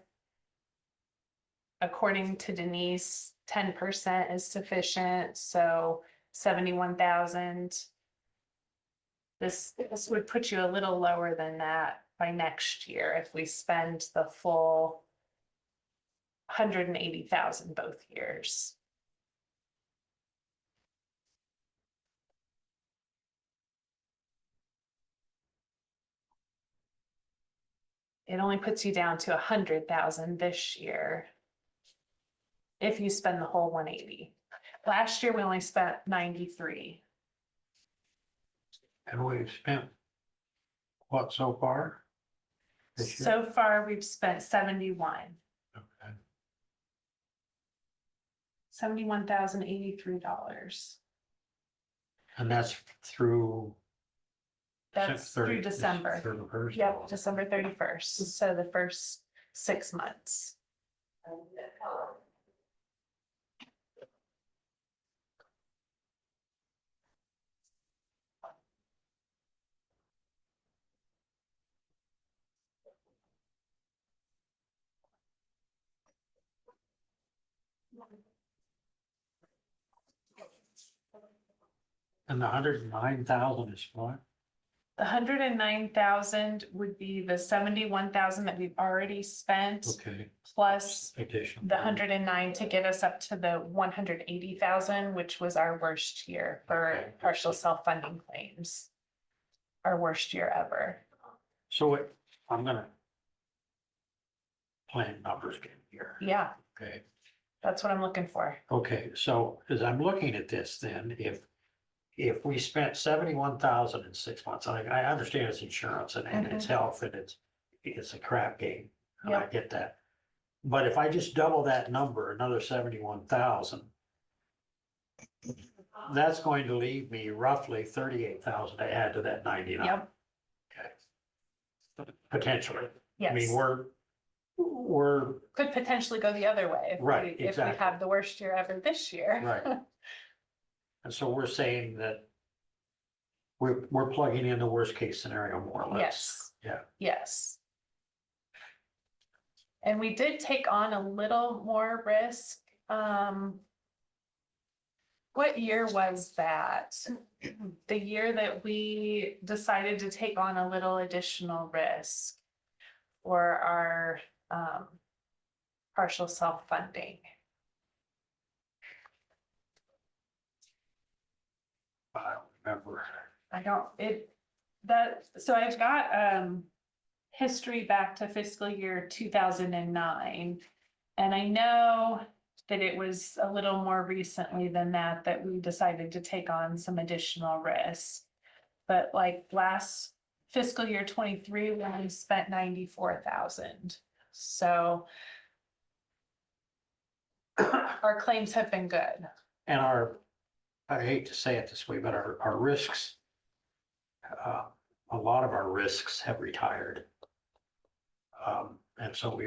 According to Denise, 10% is sufficient, so 71,000. This would put you a little lower than that by next year if we spend the full 180,000 both years. It only puts you down to 100,000 this year if you spend the whole 180. Last year we only spent 93. And we've spent what so far? This year? So far, we've spent 71. Okay. $71,083. And that's through. That's through December. 31st. Yep, December 31st. So the first 6 months. And the 109,000 is what? The 109,000 would be the 71,000 that we've already spent, Okay, plus additional. the 109 to get us up to the 180,000, which was our worst year for Okay. partial self-funding claims. Our worst year ever. So I'm gonna plan numbers game here. Yeah, Okay, that's what I'm looking for. okay, so as I'm looking at this, then if we spent 71,000 in 6 months, I understand it's insurance and it's health and it's a crap game. And I Yep. get that. But if I just double that number, another 71,000, that's going to leave me roughly 38,000 to add to that 99. Yep, Okay. Potentially. I mean, yes. we're, Could potentially go the other way. Right, If we exactly. have the worst year ever this year. right. And so we're saying that we're plugging in the worst case scenario more or less. Yes. Yeah. Yes. And we did take on a little more risk. What year was that? The year that we decided to take on a little additional risk for our partial self-funding. I don't remember. So I've got history back to fiscal year 2009. And I know that it was a little more recently than that we decided to take on some additional risks. But like last fiscal year 23, we only spent 94,000. So our claims have been good. And I hate to say it this way, but our risks, a lot of our risks have retired. And so we,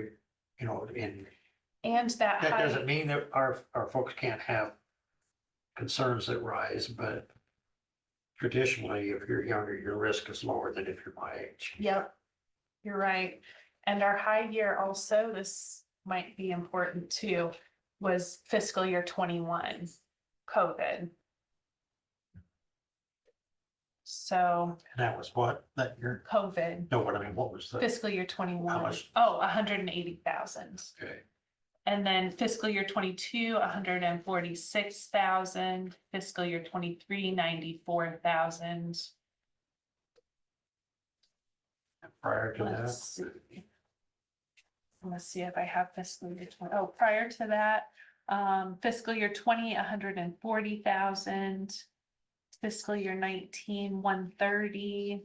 And that that high, doesn't mean that our folks can't have concerns that rise, but traditionally, if you're younger, your risk is lower than if you're my age. yep, you're right. And our high year also, this might be important too, was fiscal year 21, COVID. So And that was what, that year? COVID, No, what I mean, what was the, fiscal year 21, much? oh, 180,000. okay, And then fiscal year 22, 146,000, fiscal year 23, 94,000. prior to that? Let's see if I have fiscal year 20. Oh, prior to that, fiscal year 20, 140,000. Fiscal year 19, 130.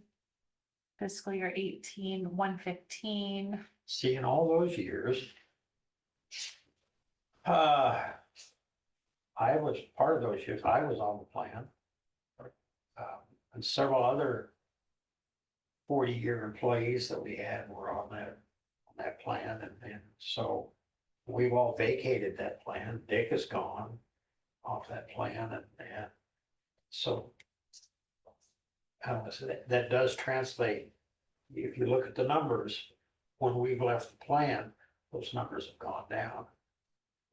Fiscal year 18, 115. See, in all those years, I was part of those years, I was on the plan. And several other 40-year employees that we had were on that plan, and so we've all vacated that plan. Dick is gone off that plan, and so that does translate. If you look at the numbers, when we've left the plan, those numbers have gone down,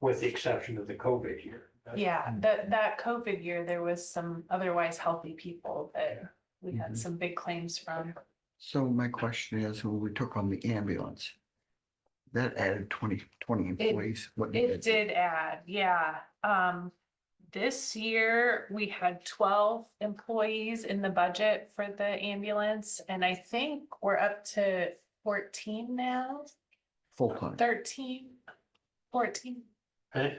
with the exception of the COVID year. Yeah, that COVID year, there was some otherwise healthy people that we had some big claims from. So my question is, when we took on the ambulance, that added 20 employees. What did It that do? did add, yeah. This year, we had 12 employees in the budget for the ambulance, and I think we're up to 14 now, Full-time. 13, 14.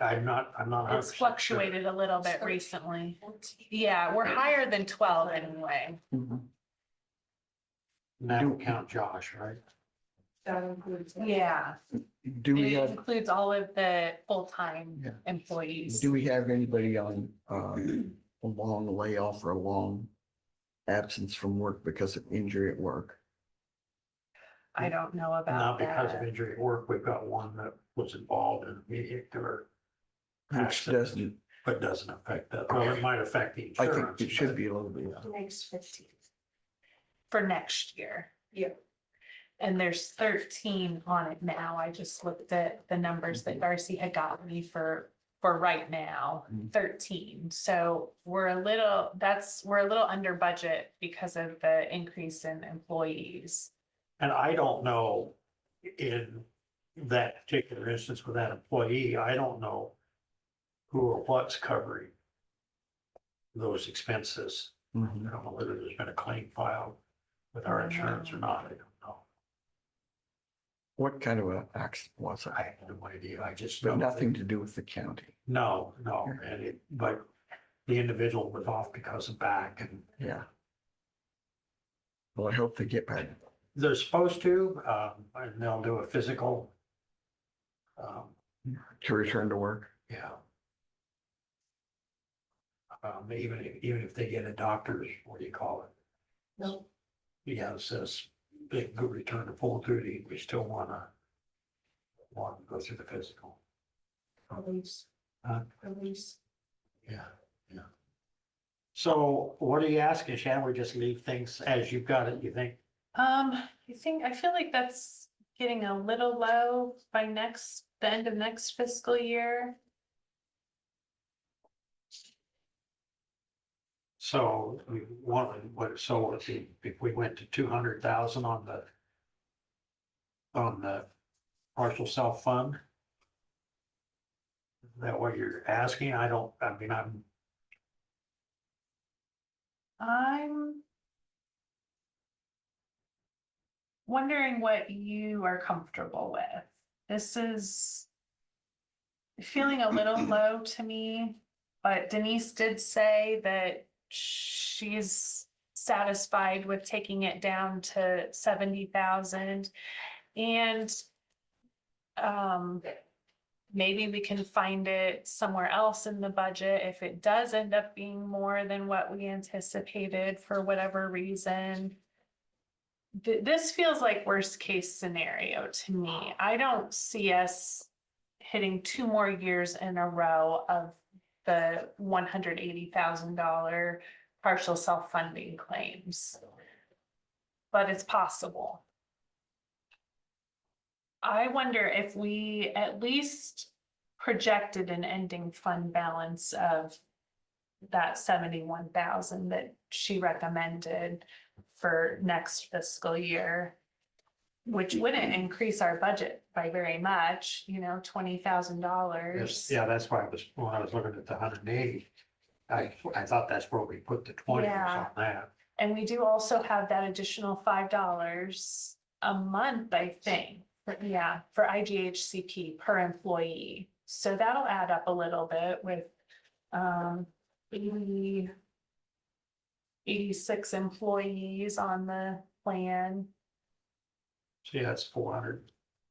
I'm not. It's 100% sure. fluctuated a little bit recently. Yeah, we're higher than 12 anyway. Mhm. And that would count Josh, right? That includes. Yeah, Do we it have, includes all of the full-time Yeah. employees. do we have anybody on, a long layoff or a long absence from work because of injury at work? I don't know Not about because of that. injury at work, we've got one that was involved in a vehicular Which accident, doesn't, but doesn't affect that. Well, it might affect the I insurance. think it should but- be a little bit. Next 15. For next year. Yeah. And there's 13 on it now. I just looked at the numbers that Darcy had got me for for right now, Mm. 13. So we're a little under budget because of the increase in employees. And I don't know, in that particular instance with that employee, I don't know who or what's covering those expenses. I Mhm. don't know whether there's been a claim filed with our insurance or not. I don't know. What kind of a accident was it? I have no idea. I just know. But that- nothing to do with the county. No, but the individual was off because of back, and Yeah. Well, I hope they get back. they're supposed to, and they'll do a physical. To return to work. Yeah. Even if they get a doctor's, what do you call it? No. Yeah, it says they could return to full duty, we still wanna go through the physical. Release. Huh? Release. Yeah. So what are you asking, Shannon? We just leave things as you've got it, you think? I feel like that's getting a little low by the end of next fiscal year. So we want, so if we went to 200,000 on the partial self-fund? Is that what you're asking? I'm wondering what you are comfortable with. This is feeling a little low to me, but Denise did say that she's satisfied with taking it down to 70,000. And maybe we can find it somewhere else in the budget if it does end up being more than what we anticipated for whatever reason. This feels like worst case scenario to me. I don't see us hitting 2 more years in a row of the $180,000 partial self-funding claims. But it's possible. I wonder if we at least projected an ending fund balance of that 71,000 that she recommended for next fiscal year, which wouldn't increase our budget by very much, $20,000. Yeah, that's why when I was looking at the 180, I thought that's where we put the 20s Yeah. on that. And we do also have that additional $5 a month, I think, for IGHCP per employee. So that'll add up a little bit with 86 employees on the plan. See, that's $430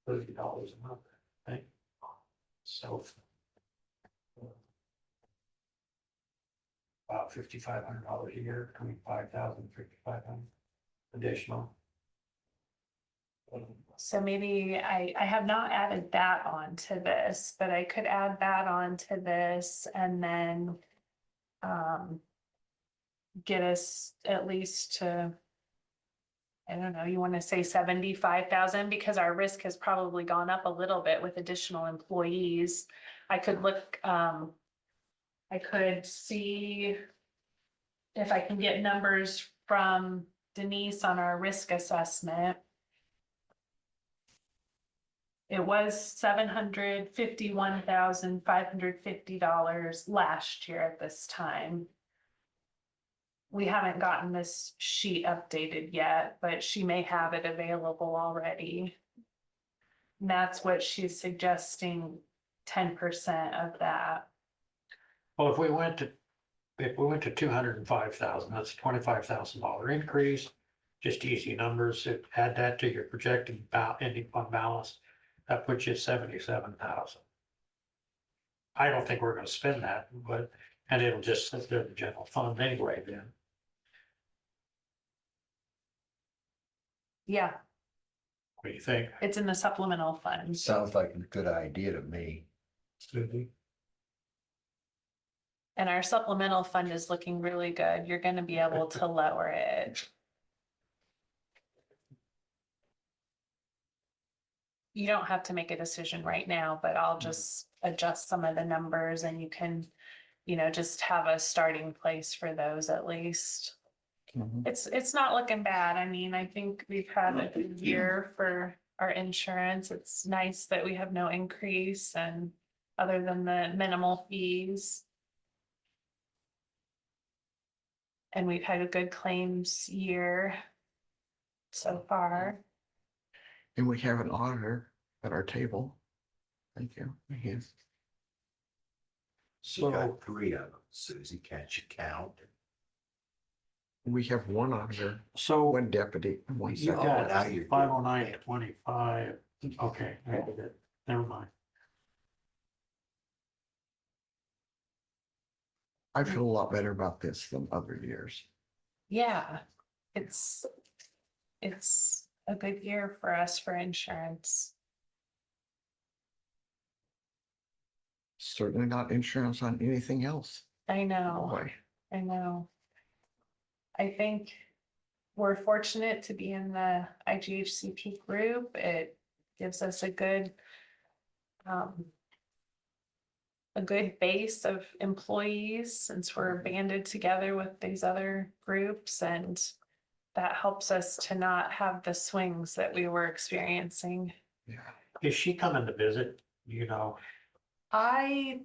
a month, I think. So. About $5,500 a year, between 5,000 and 5,500 additional. So maybe I have not added that onto this, but I could add that onto this and then get us at least to, I don't know, you want to say 75,000 because our risk has probably gone up a little bit with additional employees. I could look, I could see if I can get numbers from Denise on our risk assessment. It was $751,550 last year at this time. We haven't gotten this sheet updated yet, but she may have it available already. And that's what she's suggesting, 10% of that. Well, if we went to 205,000, that's a $25,000 increase. Just easy numbers. Add that to your projected ending fund balance. That puts you at 77,000. I don't think we're gonna spend that, and it'll just sit there in the general fund anyway then. Yeah, What do you think, it's in the supplemental fund. Sounds like a good idea to me. Susie? And our supplemental fund is looking really good. You're gonna be able to lower it. you don't have to make a decision right now, but I'll just adjust some of the numbers and you can, just have a starting place for those at least. Mhm. It's not looking bad. I mean, I think we've had a good year for our insurance. It's nice that we have no increase and other than the minimal fees. And we've had a good claims year so far. And we have an auditor at our table. Thank you. Thank you. You got three of them, Susie, can't you count? We have one auditor, So one deputy, and one you Oh, secretary. now got you're. 509.25. Okay, I did it. Never mind. I feel a lot better about this than other years. Yeah, it's a good year for us for insurance. Certainly not insurance on anything else. I know, Boy, I know. I think we're fortunate to be in the IGHCP group. It gives us a good base of employees since we're banded together with these other groups, and that helps us to not have the swings that we were experiencing. yeah. Is she coming to visit? I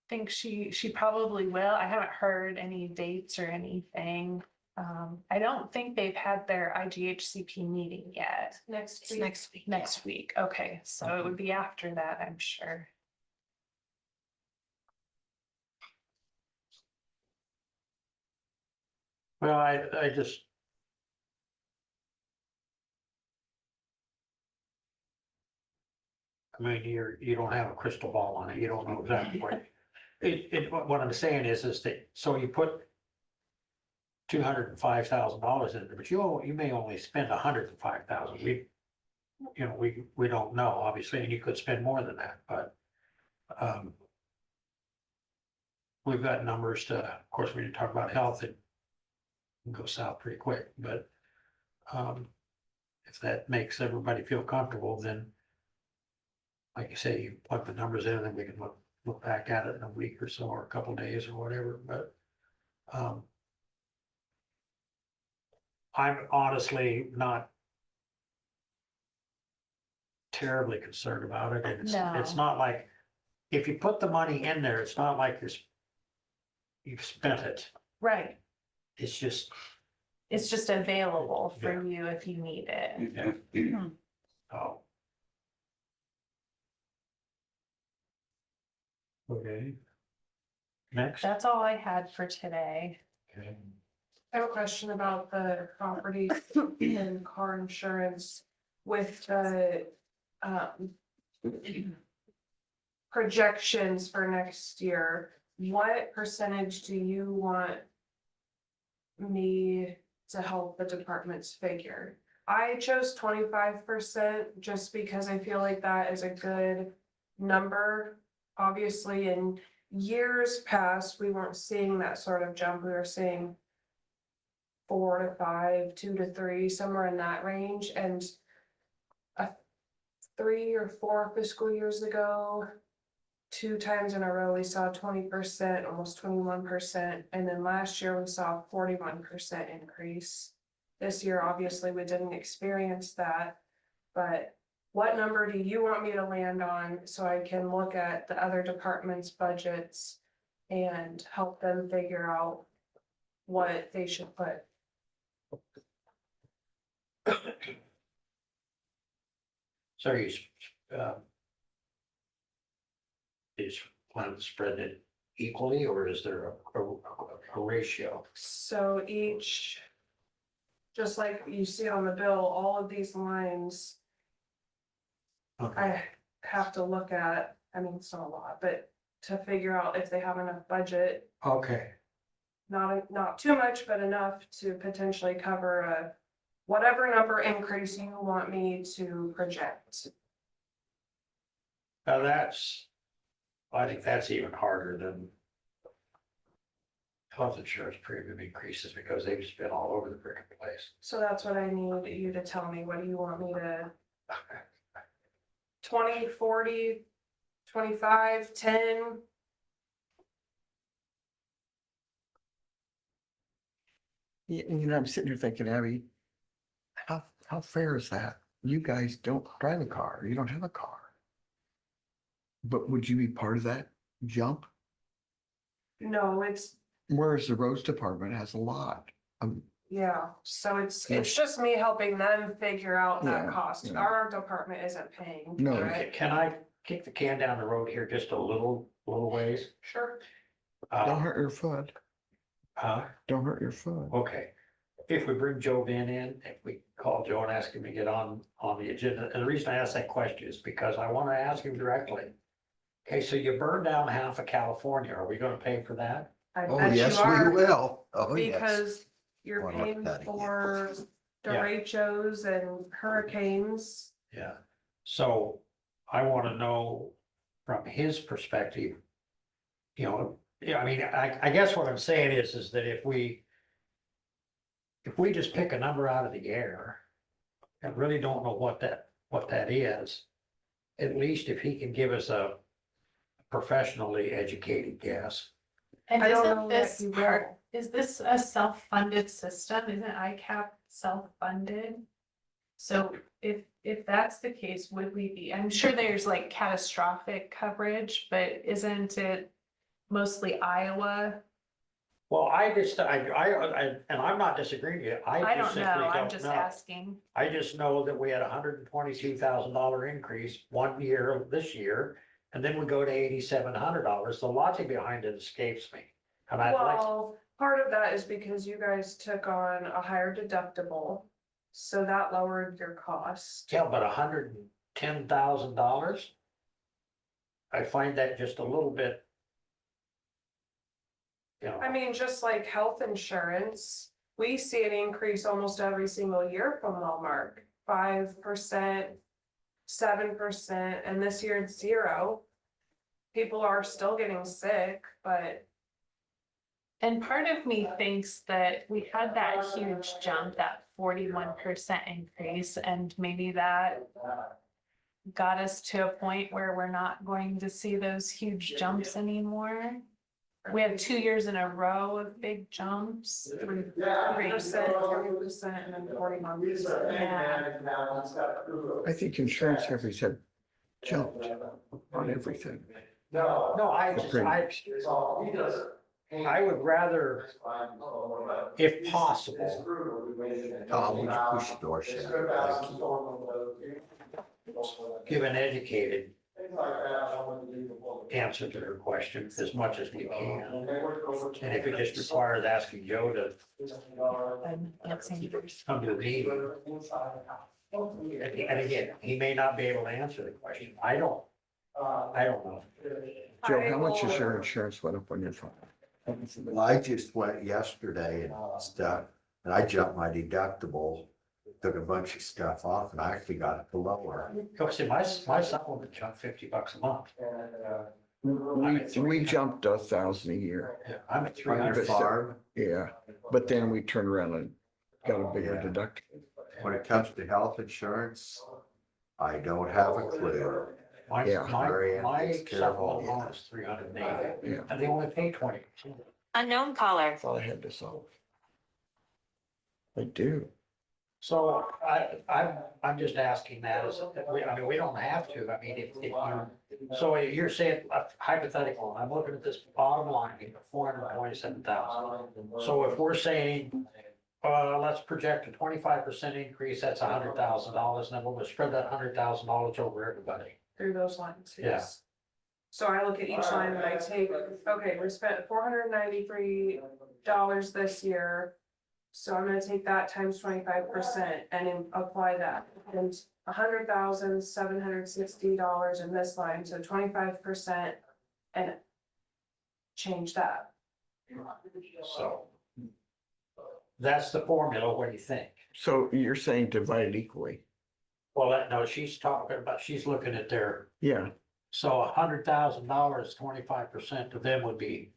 think she probably will. I haven't heard any dates or anything. I don't think they've had their IGHCP meeting yet. Next It's next week. Next week. Okay, so it would be after that, I'm sure. Well, I just. I mean, you don't have a crystal ball on it. You don't know exactly what. What I'm saying is that, so you put $205,000 in there, but you may only spend $105,000. We don't know, obviously, and you could spend more than that, but we've got numbers of course, we didn't talk about health, it can go south pretty quick, but if that makes everybody feel comfortable, then like you say, you plug the numbers in, and then we can look back at it in a week or so, or a couple days or whatever, but I'm honestly not terribly concerned about it, and it's No. not like, if you put the money in there, it's not like you've spent it, Right. it's just, It's just available for you if you need it. oh. Okay. Next. That's all I had for today. Okay. I have a question about the property and car insurance with the projections for next year. What percentage do you want me to help the departments figure? I chose 25% just because I feel like that is a good number. Obviously, in years past, we weren't seeing that sort of jump. We were seeing 4 to 5, 2 to 3, somewhere in that range. And 3 or 4 fiscal years ago, 2 times in a row, we saw 20%, almost 21%. And then last year we saw a 41% increase. This year, obviously, we didn't experience that, but what number do you want me to land on so I can look at the other departments' budgets and help them figure out what they should put? So you is plan to spread it equally, or is there a ratio? So each, just like you see on the bill, all of these lines Okay, I have to look at, I mean, it's not a lot, but to figure out if they have enough budget, okay, not too much, but enough to potentially cover a whatever number increase you want me to project. now I think that's even harder than health insurance premium increases, because they've just been all over the freaking place. So that's what I need you to tell me. What do you want me to? 20, 40, 25, 10. I'm sitting here thinking, Abby, how fair is that? You guys don't drive a car, you don't have a car. But would you be part of that jump? No, it's, Whereas the roads department has a lot. yeah, so it's Yeah. just me helping them figure out that Yeah, cost. yeah. Our department isn't paying. No. for it. Can I kick the can down the road here just a little ways? Sure. Don't hurt your foot. Don't hurt your foot. Okay, if we bring Joe Van in, if we call Joe and ask him to get on the agenda, and the reason I ask that question is because I wanna ask him directly. Okay, so you burned down half of California, are we gonna pay for that? I Oh, bet you yes, we are, will. Oh, yes. because you're Wanna look paying at that again. for Yeah. derechos and hurricanes. Yeah, so I wanna know from his perspective. You know, yeah, I mean, I guess what I'm saying is that if we just pick a number out of the air and really don't know what that is, at least if he can give us a professionally educated guess. And I don't isn't know that this you part, will. is this a self-funded system? Isn't ICAP self-funded? So if that's the case, would we be, I'm sure there's like catastrophic coverage, but isn't it mostly Iowa? Well, and I'm not disagreeing with you, I I don't just know, simply I'm don't just know. asking. I just know that we had $122,000 increase one year this year, and then we go to $8,700. The logic behind it escapes me. And I'd like, Well, part of that is because you guys took on a higher deductible, so that lowered your cost. yeah, but $110,000? I find that just a little bit. You know, I mean, just like health insurance, we see an increase almost every single year from Walmart, 5%, 7%, and this year it's 0. People are still getting sick, but And part of me thinks that we had that huge jump, that 41% increase, and maybe that got us to a point where we're not going to see those huge jumps anymore. We have 2 years in a row of big jumps. 3%, 30%, and then 41%. Yeah. I think insurance companies have jumped on everything. no, I would rather, if possible, We should door shut. give an educated answer to her question as much as we can. And if it just requires asking Joe to come to the meeting. And again, he may not be able to answer the question. I don't know. Joe, how much is your insurance went up on your phone? Well, I just went yesterday and stuff, and I jumped my deductible, took a bunch of stuff off, and I actually got it to lower. Go see, my supplement jumped $50 a month. We jumped 1,000 a year. Yeah, I'm at On your 300. farm, Yeah, but then we turned around and got a bigger Yeah. deductible. when it comes to health insurance, I don't have a clue. Yeah. My Takes care of all supplement that. was 380, Yeah, and they only pay 20. Unknown caller. I thought I had this all. I do. So I'm just asking that as, I mean, we don't have to, I mean, if you, so you're saying hypothetical, I'm looking at this bottom line, 427,000. So if we're saying, let's project a 25% increase, that's $100,000, and then we'll spread that $100,000 over everybody. through those lines, Yeah. yes. So I look at each line and I take, okay, we spent $493 this year. So I'm gonna take that times 25% and then apply that, and $100,760 in this line, so 25% and change that. So that's the formula, what do you think? So you're saying divide equally? Well, no, she's talking about, she's looking at their, Yeah, so $100,000, 25% of them would be,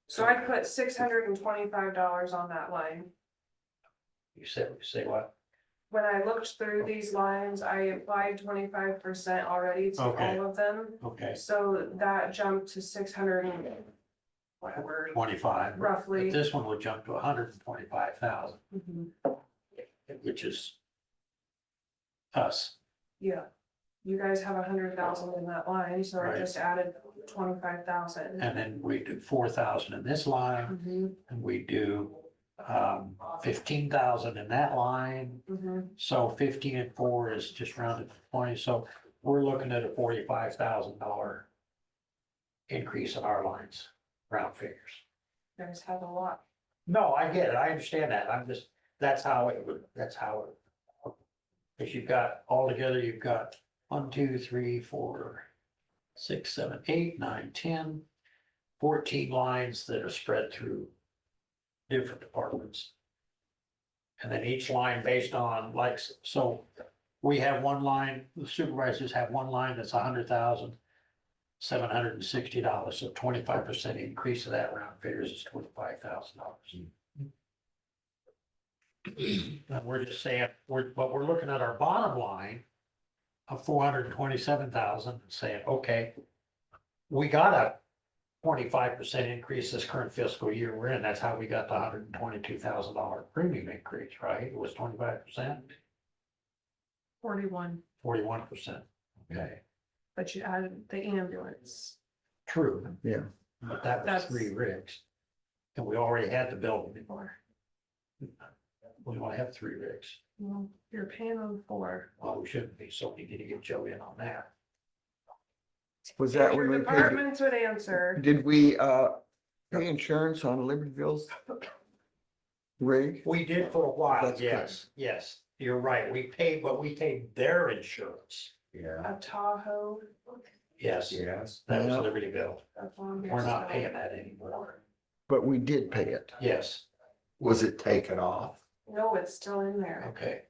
So I put $625 on that line. you say what? when I looked through these lines, I applied 25% already to Okay. all of them. Okay, So that jumped to 600 and whatever, 25. But roughly. this one would jump to 125,000, Mhm. which is us. Yeah, you guys have 100,000 in that line, so I Right. just added 25,000. And then we do 4,000 in this line, Mhm, and we do 15,000 in that line. mhm. So 15 and 4 is just rounded to 20, so we're looking at a $45,000 increase in our lines, round figures. You guys have a lot. No, I get it, I understand that, I'm just, that's how it would, because you've got, altogether, you've got 1, 2, 3, 4, 6, 7, 8, 9, 10, 14 lines that are spread through different departments. And then each line based on like, so we have one line, the supervisors have one line that's $100,760, so 25% increase of that round figures is $25,000. And we're just saying, but we're looking at our bottom line of 427,000 and saying, okay, we got a 25% increase this current fiscal year we're in. That's how we got the $122,000 premium increase, right? It was 25%, 41, 41%. Okay, but you added the ambulance. true. Yeah. But that was That's- 3 rigs. And we already had the building before. We only have 3 rigs. Well, you're paying them 4. Well, we shouldn't be, so we need to get Joe in on that. Was If that when your we paid? departments would answer. Did we, pay insurance on Libertyville's rig? We did for a while, That's yes, yes, you're right. We paid, but we paid their insurance. Yeah, A Tahoe. Yes, yes. that was Yeah. Libertyville. That's on here We're not still. paying that anymore. But we did pay it. Yes, Was it taken off? No, it's still in there. okay.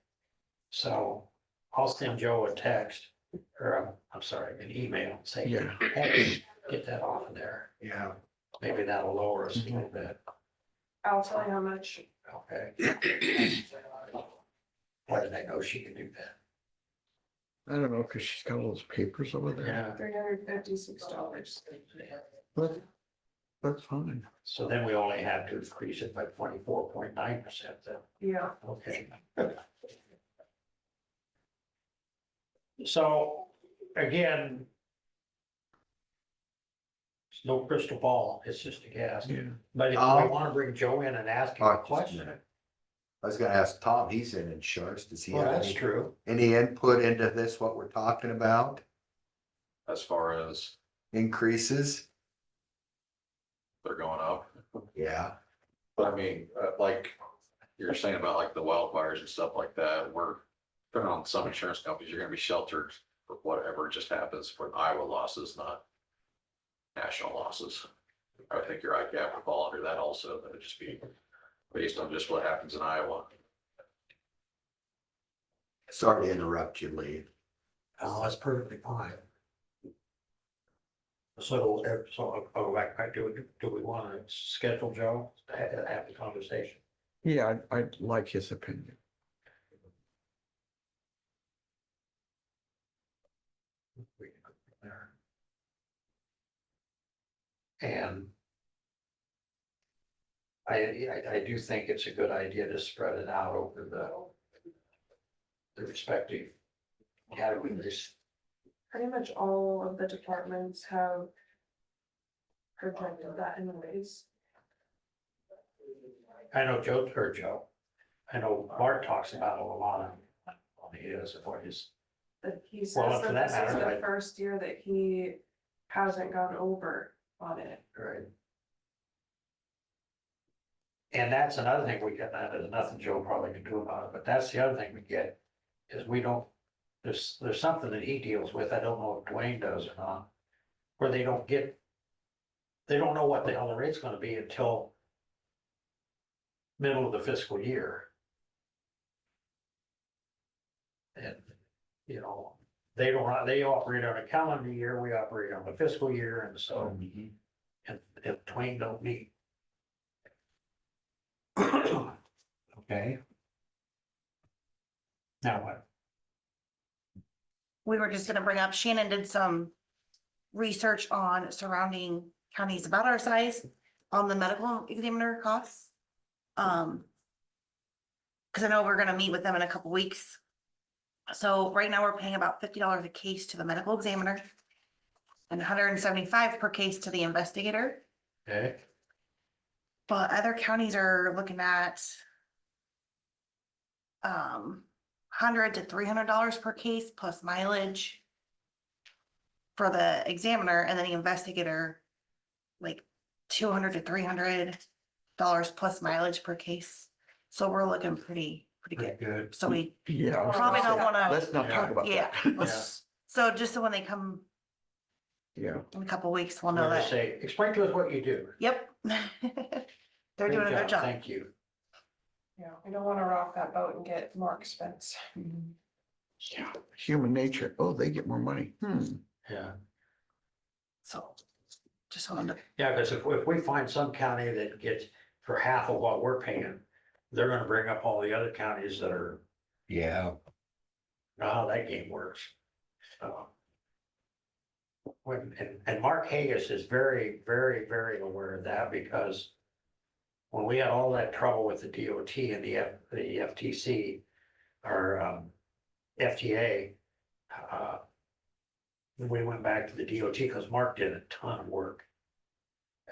So I'll send Joe a text, or I'm sorry, an email saying, Yeah. hey, get that off of there. Yeah. Maybe that'll lower us a little bit, I'll tell you how much. okay? Why did I know she could do that? I don't know, cause she's got all those papers over there. Yeah. $356. But that's fine. So then we only have to increase it by 24.9% then. Yeah. Okay. So, again. It's no crystal ball, it's just a guess, Yeah. but if we wanna bring Joe in and ask him Oh, a just a question, minute. I was gonna ask Tom, he's in insurance, does he well, have that's any, true. any input into this, what we're talking about, As far as increases? they're going up. Yeah, But I mean, like you're saying about like the wildfires and stuff like that, we're putting on some insurance companies, you're gonna be sheltered for whatever just happens for Iowa losses, not national losses. I would think your ICAP would fall under that also, that would just be based on just what happens in Iowa. sorry to interrupt you, Lee. Oh, that's perfectly fine. So, I'll go back, do we wanna schedule Joe to have the conversation? Yeah, I'd like his opinion. We can go from there. And I do think it's a good idea to spread it out over the respective categories. Pretty much all of the departments have projected that anyways. I know Joe, I know Bart talks about it a lot on his, or his, But he Well, says for that that this is matter, the first year that he hasn't gone over on it. right? And that's another thing we get, there's nothing Joe probably can do about it, but that's the other thing we get, is we don't, there's something that he deals with, I don't know if Dwayne does or not, where they don't know what the hell the rate's gonna be until middle of the fiscal year. And, you know, they operate on a calendar year, we operate on a fiscal year, and so, and Twain don't meet. Okay. Now what? We were just gonna bring up, Shannon did some research on surrounding counties about our size on the medical examiner costs. Cause I know we're gonna meet with them in a couple weeks. So right now we're paying about $50 a case to the medical examiner and $175 per case to the investigator. Okay, But other counties are looking at $100 to $300 per case plus mileage for the examiner, and then the investigator, like $200 to $300 plus mileage per case. So we're looking pretty pretty good. good. So we Yeah. probably don't wanna, Let's not talk about yeah. that. So just so when they come Yeah. in a couple weeks, we'll know We'll just that, say, explain to us what you do. yep. They're doing a good job. Thank you. Yeah, we don't wanna rock that boat and get more expense. Yeah. Human nature. Oh, they get more money. Yeah. So just wanted to, Yeah, because if we find some county that gets for half of what we're paying, they're gonna bring up all the other counties that are, Yeah. know how that game works. So. And Mark Hagus is very, very, very aware of that because when we had all that trouble with the DOT and the FTC or FTA, we went back to the DOT because Mark did a ton of work.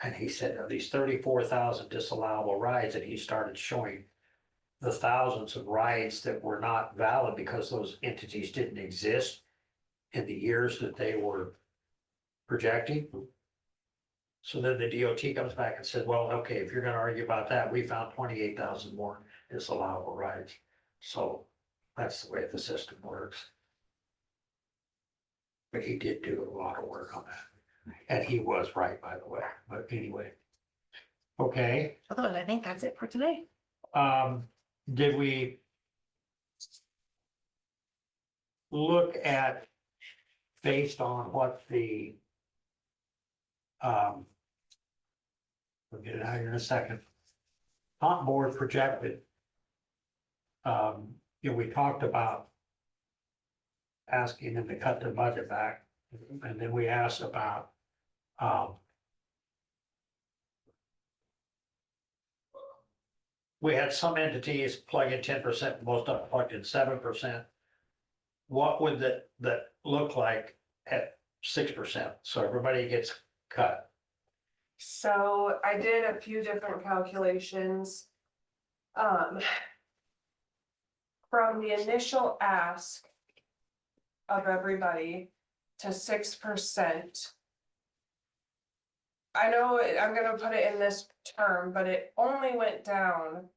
And he said of these 34,000 disallowable rides, and he started showing the thousands of rides that were not valid because those entities didn't exist in the years that they were projecting. So then the DOT comes back and said, well, okay, if you're gonna argue about that, we found 28,000 more disallowable rides. So that's the way the system works. But he did do a lot of work on that. And he was right, by the way, but anyway. Okay, otherwise, I think that's it for today. did we look at, based on what the we'll get it out here in a second. Top board projected. We talked about asking them to cut their budget back, and then we asked about we had some entities plug in 10%, most of them plugged in 7%. What would that look like at 6%? So everybody gets cut. So I did a few different calculations. From the initial ask of everybody to 6%. I know I'm gonna put it in this term, but it only went down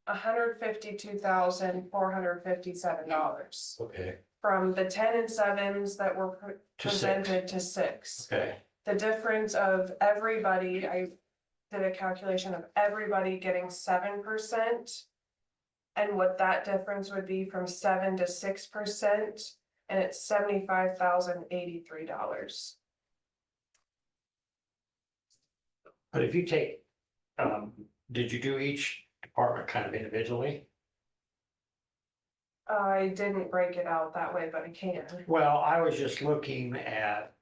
$152,457 Okay. from the 10 and 7s that were To 6. presented to 6. Okay, The difference of everybody, I did a calculation of everybody getting 7%. And what that difference would be from 7 to 6%, and it's $75,083. but if you take, did you do each department kind of individually? I didn't break it out that way, but I can. Well, I was just looking at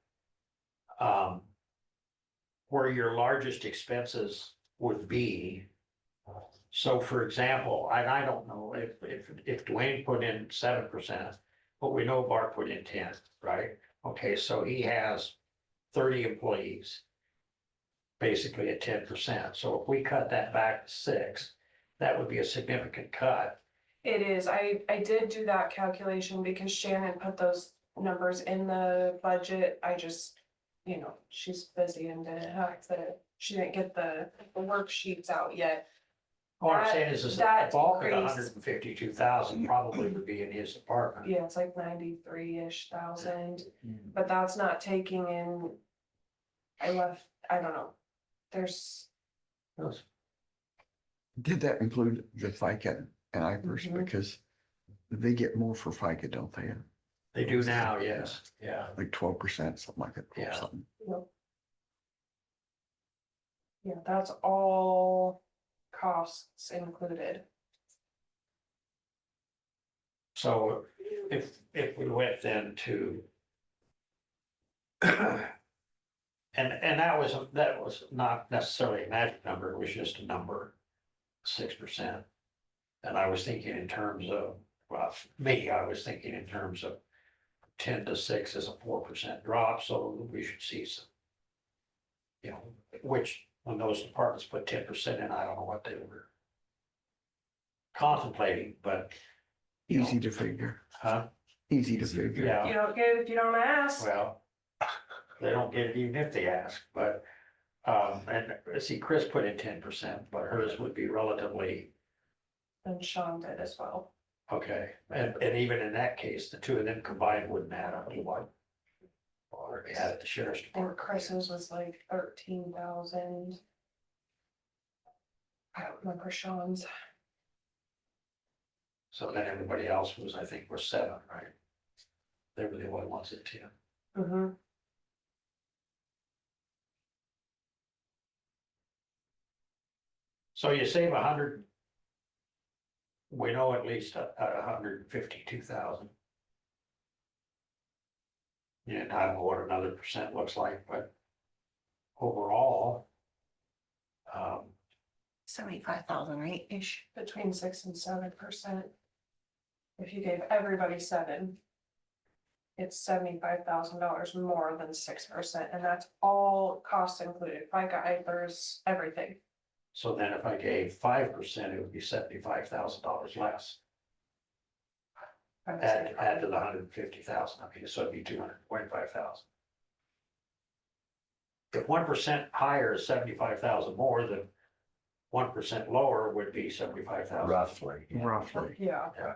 where your largest expenses would be. So for example, I don't know if Dwayne put in 7%, but we know Bart put in 10, right? Okay, so he has 30 employees. Basically at 10%. So if we cut that back to 6, that would be a significant cut. It is, I did do that calculation because Shannon put those numbers in the budget. I just, she's busy and she didn't get the worksheets out yet. All I'm saying is the that bulk of the decrease- 152,000 probably would be in his department. Yeah, it's like 93-ish thousand, but that's not taking in. I don't know, there's, Did that include the FICA and IFRS? Mhm. Because they get more for FICA, don't they? They do now, yes, yeah. Like 12%, something like that. Yeah. Something. yeah, that's all costs included. So if we went then to. And that was not necessarily a magic number, it was just a number, 6%. And I was thinking in terms of, well, I was thinking in terms of 10 to 6 is a 4% drop, so we should see some. You know, which, when those departments put 10% in, I don't know what they were contemplating, but. you know, Easy to figure, Huh? easy to figure. Yeah. You don't get it if you don't ask. Well, they don't get it even if they ask, but, and see, Chris put in 10%, but hers would be relatively, And Sean did as well. okay. And even in that case, the two of them combined wouldn't add up to what? Or they had at the sheriff's I think department. Chris's was like 13,000. I don't remember Sean's. So then everybody else was, I think, was 7, right? They were the only ones at 10. Mm-hmm. So you save 100. We know at least 152,000. Yeah, I don't know what another percent looks like, but overall. 75,000, right, ish? Between 6% and 7%. If you gave everybody 7. It's $75,000 more than 6%, and that's all costs included, FICA, IFRS, everything. So then if I gave 5%, it would be $75,000 less. I would say Add to the 150,000, I mean, so it'd be 225,000. If 1% higher is 75,000 more, then 1% lower would be 75,000. Roughly. Roughly, Yeah. Yeah.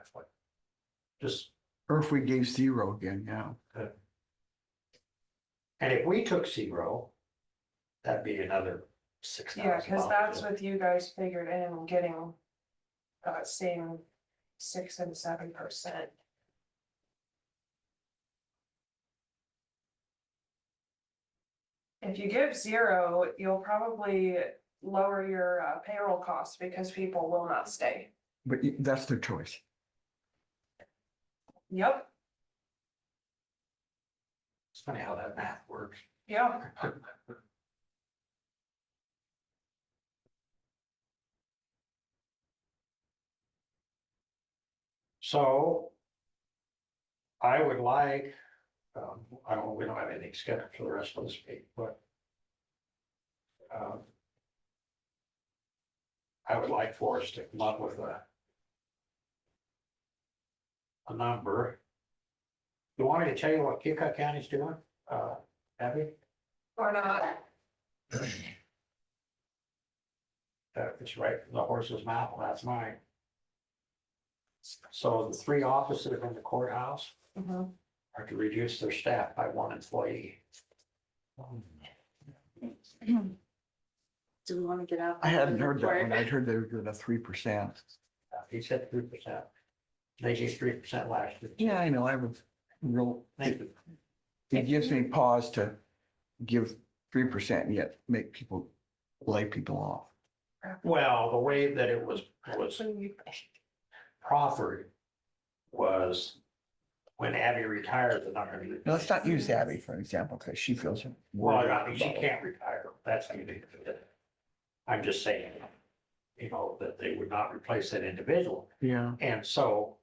Just, or if we gave 0 again, yeah. and if we took 0, that'd be another $6,000. Yeah, because that's what you guys figured in getting that same 6% and 7%. If you give 0, you'll probably lower your payroll costs because people will not stay. But that's their choice. Yep, It's funny how that math works. yeah. So I would like, I don't, we don't have anything scheduled for the rest of this week, but I would like for us to come up with a number. You want me to tell you what Keokuk County's doing, Abby? Or not. It's right from the horse's mouth last night. So the 3 offices in the courthouse Mhm. are to reduce their staff by 1 employee. Do we want to get out? I hadn't heard that one. I'd heard they were doing a 3%. He said 3%. They gave 3% last year. Yeah, I know, I was real, Thank you. it gives me pause to give 3% and yet make people, lay people off. Well, the way that it was proffered was when Abby retired, they're not gonna. Now, let's not use Abby for an example, because she feels. Well, worried I mean, she about it. can't retire. That's unique. I'm just saying, you know, that they would not replace that individual. Yeah, And so,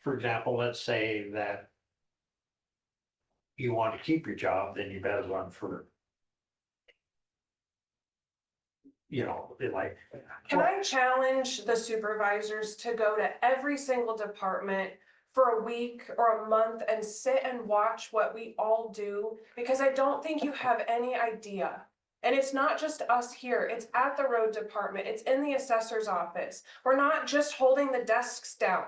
for example, let's say that you want to keep your job, then you better run for, you know, like. Can I challenge the supervisors to go to every single department for a week or a month and sit and watch what we all do? Because I don't think you have any idea. And it's not just us here, it's at the road department, it's in the assessor's office. We're not just holding the desks down.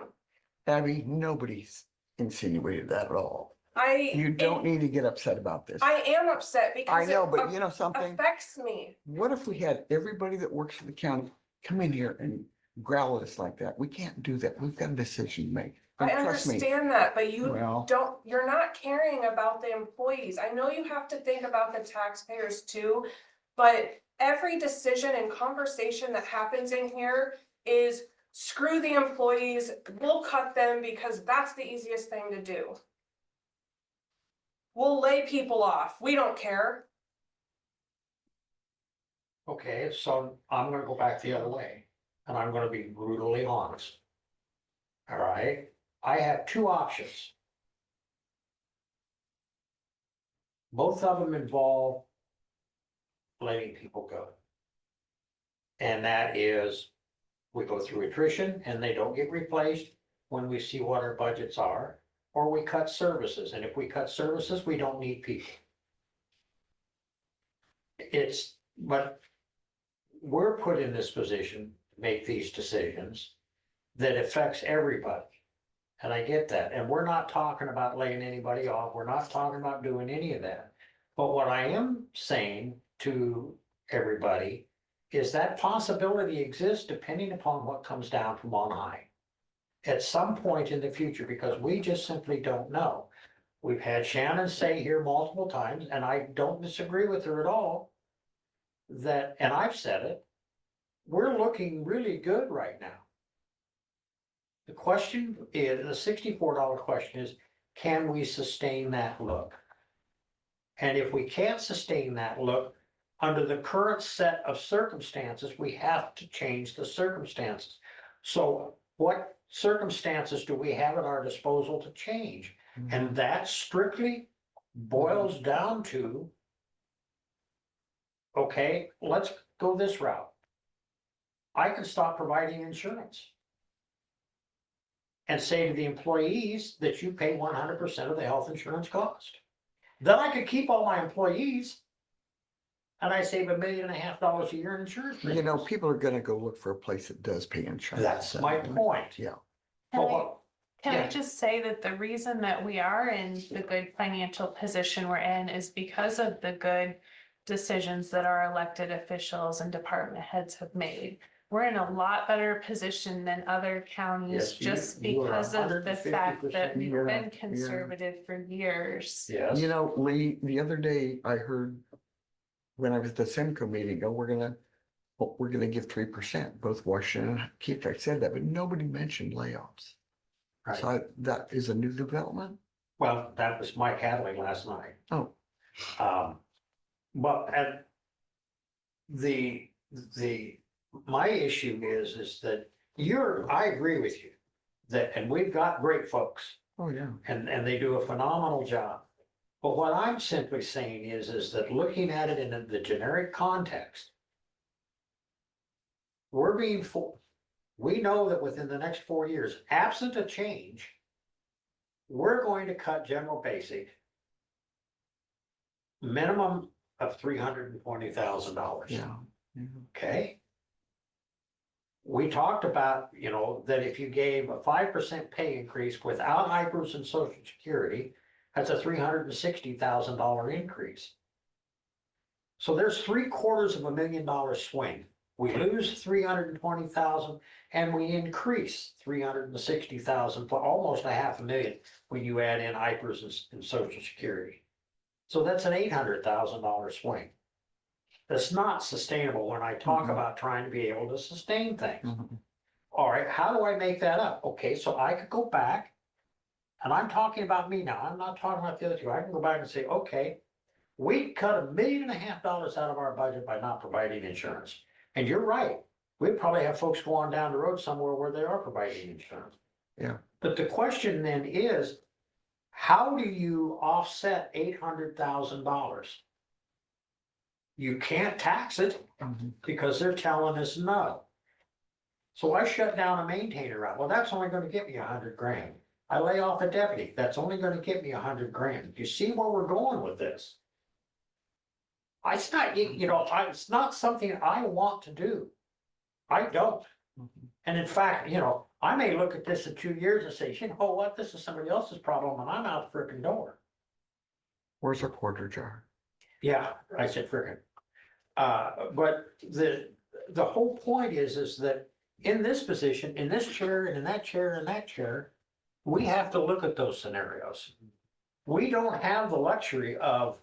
Abby, nobody's insinuated that at all. I. You don't need to get upset about this. I am upset I because know, it but you know something? affects me. What if we had everybody that works for the county come in here and growl at us like that? We can't do that. We've got a decision to make. And I trust me, understand that, but you Well- don't, you're not caring about the employees. I know you have to think about the taxpayers too. But every decision and conversation that happens in here is screw the employees, we'll cut them because that's the easiest thing to do. We'll lay people off, we don't care. Okay, so I'm gonna go back the other way, and I'm gonna be brutally honest. All right, I have two options. Both of them involve letting people go. And that is, we go through attrition and they don't get replaced when we see what our budgets are, or we cut services, and if we cut services, we don't need people. But we're put in this position to make these decisions that affects everybody. And I get that, and we're not talking about laying anybody off, we're not talking about doing any of that. But what I am saying to everybody is that possibility exists depending upon what comes down from on high. At some point in the future, because we just simply don't know. We've had Shannon say here multiple times, and I don't disagree with her at all, that, and I've said it, we're looking really good right now. The question is, the $64 question is, can we sustain that look? And if we can't sustain that look, under the current set of circumstances, we have to change the circumstances. So what circumstances do we have at our disposal to change? And that strictly boils down to, okay, let's go this route. I can stop providing insurance and say to the employees that you pay 100% of the health insurance cost. Then I could keep all my employees and I save $1.5 million a year in insurance. You know, premiums. people are gonna go look for a place that does pay insurance. That's my point. Yeah. But what- Can I Yeah. just say that the reason that we are in the good financial position we're in is because of the good decisions that our elected officials and department heads have made. We're in a lot better position than other counties Yes, you- just you are because of the fact that 150%. we've Yeah, been conservative for years. Yes. You know, Lee, the other day I heard when I was at the Semco meeting, oh, we're gonna give 3%. Both Washington and Keith, I said that, but nobody mentioned layoffs. Right. So that is a new development. Well, that was Mike Hadley last night. Oh, But and my issue is that I agree with you. That, and we've got great folks oh, yeah. and they do a phenomenal job. But what I'm simply saying is that looking at it in the generic context, we know that within the next 4 years, absent a change, we're going to cut general basic minimum of $320,000. Yeah. Yeah. Okay? We talked about, that if you gave a 5% pay increase without HIPERS and Social Security, that's a $360,000 increase. So there's $750,000 swing. We lose 320,000 and we increase 360,000, almost $500,000 when you add in HIPERS and Social Security. So that's an $800,000 swing. That's not sustainable when I talk about trying to be able to sustain things. Mhm. All right, how do I make that up? Okay, so I could go back, and I'm talking about me now, I'm not talking about the other two. I can go back and say, okay, we cut $1.5 million out of our budget by not providing insurance. And you're right, we probably have folks go on down the road somewhere where they are providing insurance. Yeah. But the question then is, how do you offset $800,000? You can't tax it Mhm. because they're telling us no. So I shut down a maintainer route. Well, that's only gonna get me $100,000. I lay off a deputy. That's only gonna get me $100,000. You see where we're going with this? It's not, it's not something I want to do. I don't. Mhm. And in fact, I may look at this in 2 years and say, you know what, this is somebody else's problem and I'm out the frickin' door. Where's our quarter jar? Yeah, I said frickin'. But the whole point is that in this position, in this chair and in that chair and that chair, we have to look at those scenarios. We don't have the luxury of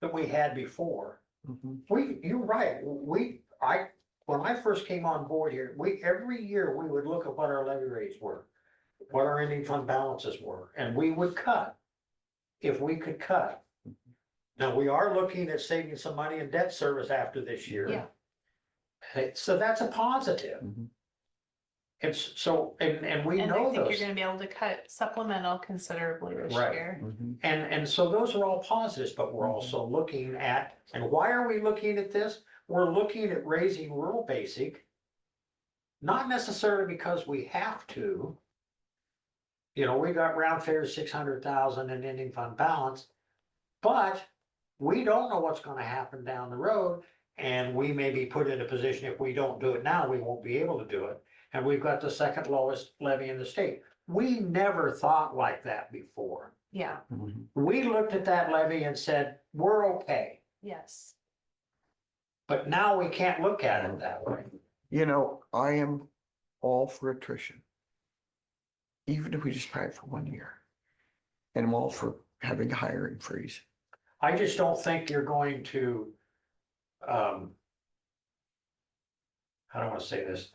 that we had before. Mhm. You're right, when I first came on board here, every year we would look at what our levy rates were. What our ending fund balances were, and we would cut. If we could cut. Now, we are looking at saving some money in debt service after this year. Yeah. Okay, so that's a positive. Mhm. It's so, and we And I know think you're those, gonna be able to cut supplemental considerably this Right. year. Mhm. and so those are all positives, but we're also looking at, and why are we looking at this? We're looking at raising rural basic. Not necessarily because we have to. You know, we got round fare 600,000 in ending fund balance. But we don't know what's gonna happen down the road. And we may be put in a position, if we don't do it now, we won't be able to do it. And we've got the second lowest levy in the state. We never thought like that before. Yeah, Mhm. We looked at that levy and said, we're okay. yes. But now we can't look at it that way. You know, I am all for attrition. Even if we just try it for 1 year. And I'm all for having a hiring freeze. I just don't think you're going to, how do I want to say this?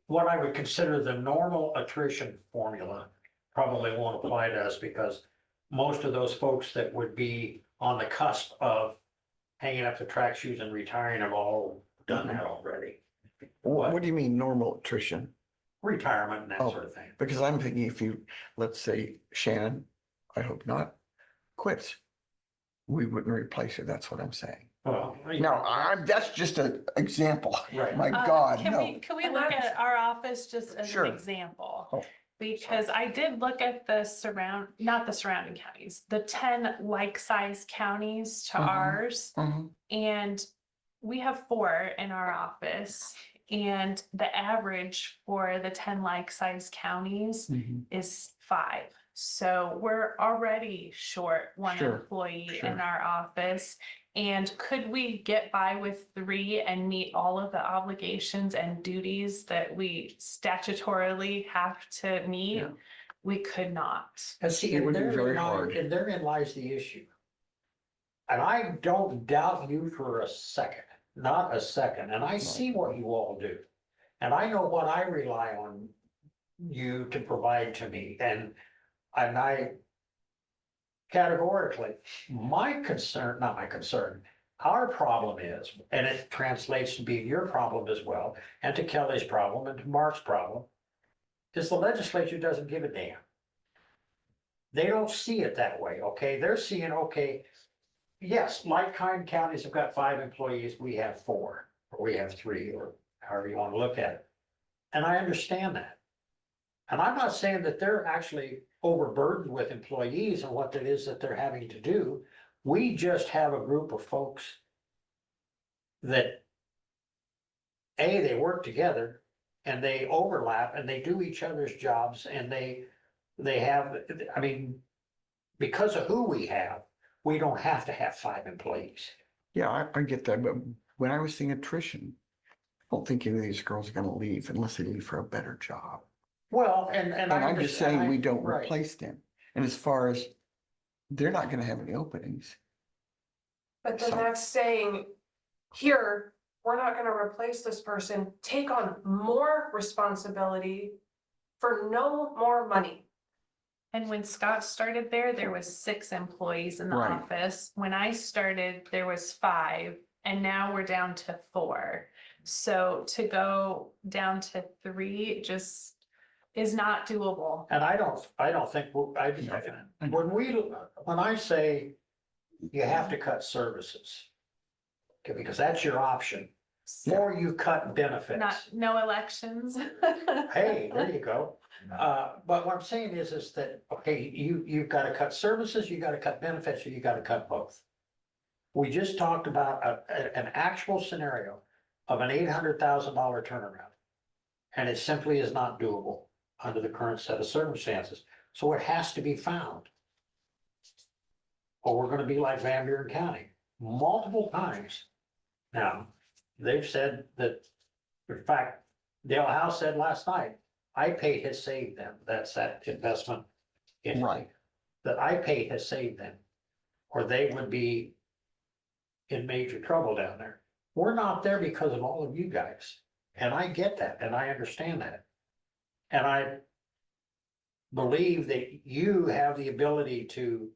What I would consider the normal attrition formula probably won't apply to us because most of those folks that would be on the cusp of hanging up the track shoes and retiring have all done that already. What do you mean normal attrition? Retirement and that Oh. sort of thing. Because I'm thinking if you, let's say Shannon, I hope not, quits. We wouldn't replace her. That's what I'm saying. Well, No, that's just an example. Right. My God, Can no. can we And look that's- at our office just as Sure. an example? Oh, Because I did look at the not the surrounding counties, the 10 like-sized counties to Mhm. ours. Mhm. And we have 4 in our office. And the average for the 10 like-sized counties Mhm. is 5. So we're already short one Sure, employee sure. in our office. And could we get by with 3 and meet all of the obligations and duties that we statutorily have to meet? Yeah. We could not. And see, It would be and very hard. therein lies the issue. And I don't doubt you for a second, not a second, and I see what you all do. And I know what I rely on you to provide to me, and I categorically, not my concern, our problem is, and it translates to being your problem as well, and to Kelly's problem and to Mark's problem, is the legislature doesn't give a damn. They don't see it that way, okay? They're seeing, okay, yes, like-kind counties have got 5 employees, we have 4, or we have 3, or however you want to look at it. And I understand that. And I'm not saying that they're actually overburdened with employees and what it is that they're having to do. We just have a group of folks that they work together and they overlap and they do each other's jobs and they have, I mean, because of who we have, we don't have to have 5 employees. Yeah, I get that, but when I was seeing attrition, I don't think any of these girls are gonna leave unless they leave for a better job. Well, and And I'm just saying we don't right. replace them. And as far as, they're not gonna have any openings. But then So- that's saying, here, we're not gonna replace this person, take on more responsibility for no more money. And when Scott started there was 6 employees in the Right. office. When I started, there was 5, and now we're down to 4. So to go down to 3 just is not doable. And I don't think, when I say you have to cut services, okay, because that's your option, or you cut benefits. No elections. Hey, there you go. But what I'm saying is that, okay, you've got to cut services, you got to cut benefits, or you got to cut both. We just talked about an actual scenario of an $800,000 turnaround. And it simply is not doable under the current set of circumstances. So it has to be found. Or we're gonna be like Van Buren County, multiple times. Now, they've said that, in fact, Dale House said last night, iPay has saved them. That's that investment. entity. Right. That iPay has saved them, or they would be in major trouble down there. we're not there because of all of you guys. And I get that, and I understand that. And I believe that you have the ability to.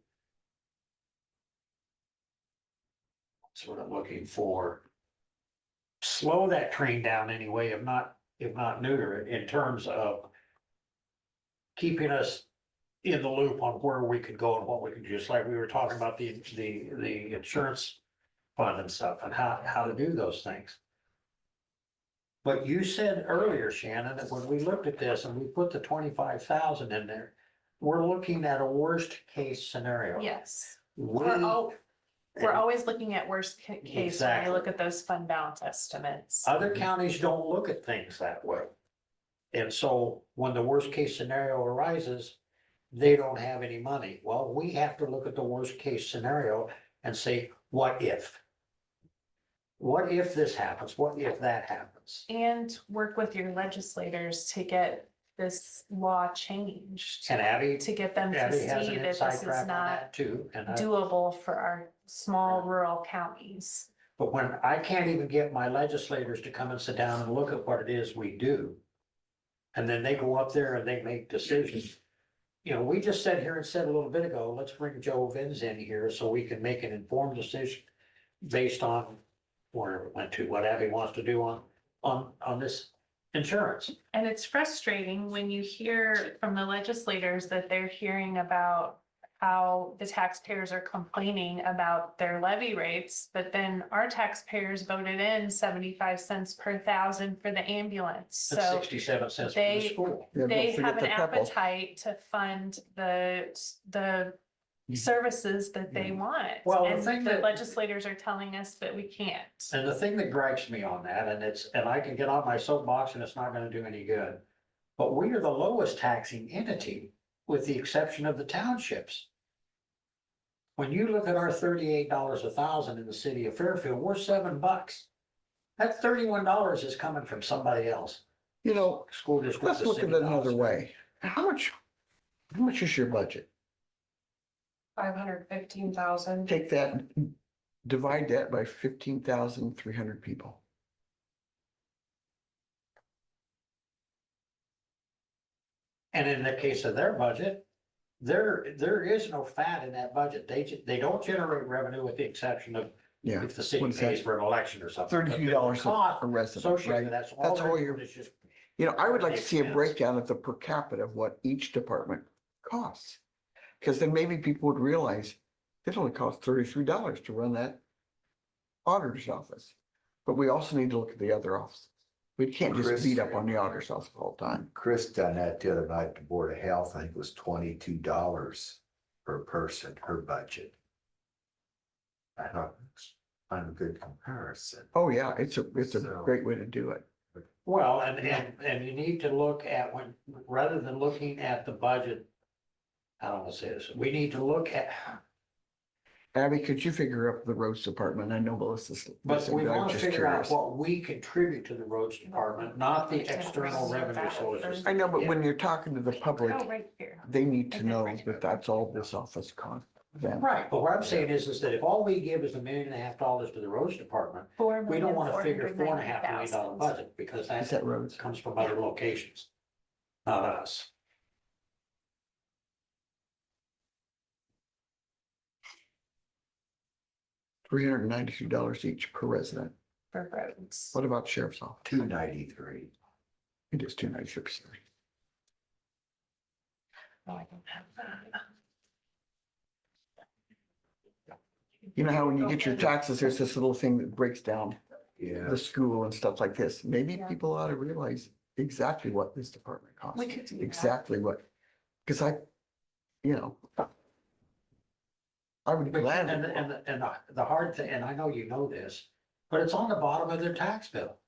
That's what I'm looking for. Slow that train down anyway, if not neuter it, in terms of keeping us in the loop on where we could go and what we could do, just like we were talking about the insurance fund and stuff and how to do those things. But you said earlier, Shannon, that when we looked at this and we put the 25,000 in there, we're looking at a worst case scenario. Yes, We- we're always looking at worst case when we Exactly. look at those fund balance estimates. Other counties don't look at things that way. And so when the worst case scenario arises, they don't have any money. Well, we have to look at the worst case scenario and say, what if? What if this happens? What if that happens? And work with your legislators to get this law changed, And Abby, to get them to Abby has see an that inside this is track on not that too. And doable for our small rural counties. but when I can't even get my legislators to come and sit down and look at what it is we do. And then they go up there and they make decisions. You know, we just sat here and said a little bit ago, let's bring Joe Vins in here so we can make an informed decision based on where it went to, what Abby wants to do on this insurance. And it's frustrating when you hear from the legislators that they're hearing about how the taxpayers are complaining about their levy rates, but then our taxpayers voted in 75 cents per thousand for the ambulance. That's So 67 cents for the they- school. Yeah, don't they forget have an the couple. appetite to fund the services that they want. Well, the And thing the that- legislators are telling us that we can't. And the thing that gripes me on that, and I can get on my soapbox and it's not gonna do any good. But we are the lowest taxing entity, with the exception of the townships. When you look at our $38 a thousand in the city of Fairfield, we're $7. That $31 is coming from somebody else. You know, School district. let's the look at city it another does. way. How much is your budget? 515,000. Take that, divide that by 15,300 people. And in the case of their budget, there is no fat in that budget. They don't generate revenue with the exception of Yeah. if the city What's pays that? for an election or something. But $32 the cost a resident, associated right? with that's That's all they're you're- doing is just. You know, I would like to see a Expense. breakdown of the per capita of what each department costs. Because then maybe people would realize it only costs $33 to run that auditor's office. But we also need to look at the other offices. We can't just Chris- beat up on the auditor's office all the time. Chris done that the other night at the Board of Health. I think it was $22 per person, her budget. I thought it's a good comparison. Oh, yeah, it's a So- great way to do it. Well, and you need to look at rather than looking at the budget. I don't want to say this, we need to look at, Abby, could you figure up the roads department? I know Melissa's. but we I'm want to just figure out curious. what we contribute to the roads department, not the external revenue sources. I know, but when you're talking to the public, Oh, right here. they need to know that that's all this office costs them. Right, but what I'm saying is that if all we give is $1.5 million to the roads department, we don't want to figure $4.5 million budget, because Is that that roads? comes from other locations, not us. $392 each per resident. For roads. What about sheriff's office? $293. It is $296. Oh, I don't have that. You know how when you get your taxes, there's this little thing that breaks down Yeah. the school and stuff like this. Maybe Yeah. people ought to realize exactly what this department costs. We could do that. Exactly what, because you know, I would But- gladly. And the hard thing, and I know you know this, but it's on the bottom of their tax bill.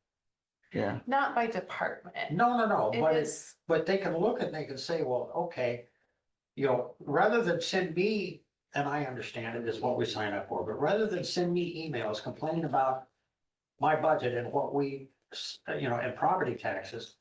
Yeah, Not by department. No, It but is, but they can look and they can say, well, okay, you know, rather than send me, and I understand it is what we sign up for, but rather than send me emails complaining about my budget and what we, you know, and property taxes,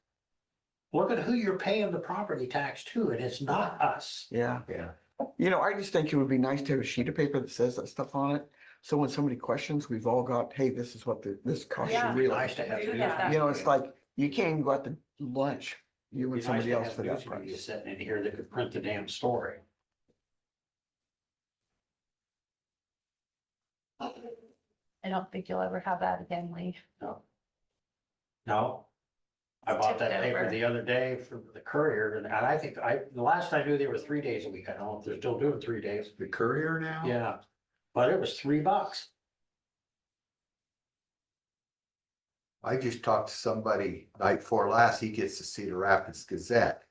look at who you're paying the property tax to, and it's not us. yeah. Yeah. You know, I just think it would be nice to have a sheet of paper that says that stuff on it. So when somebody questions, we've all got, hey, this is what this costs you Yeah. really. Nice to have. We news get that. You know, it's like, you can't even go out to lunch, you Be and nice somebody to else have for that news media price. sitting in here that could print the damn story. I don't think you'll ever have that again, Lee. No. I bought that Tipped paper over. the other day from the Courier, and I think the last I knew, they were 3 days a week. I don't know if they're still doing 3 days. The Courier now? Yeah, but it was $3. I just talked to somebody night before last, he gets the Cedar Rapids Gazette.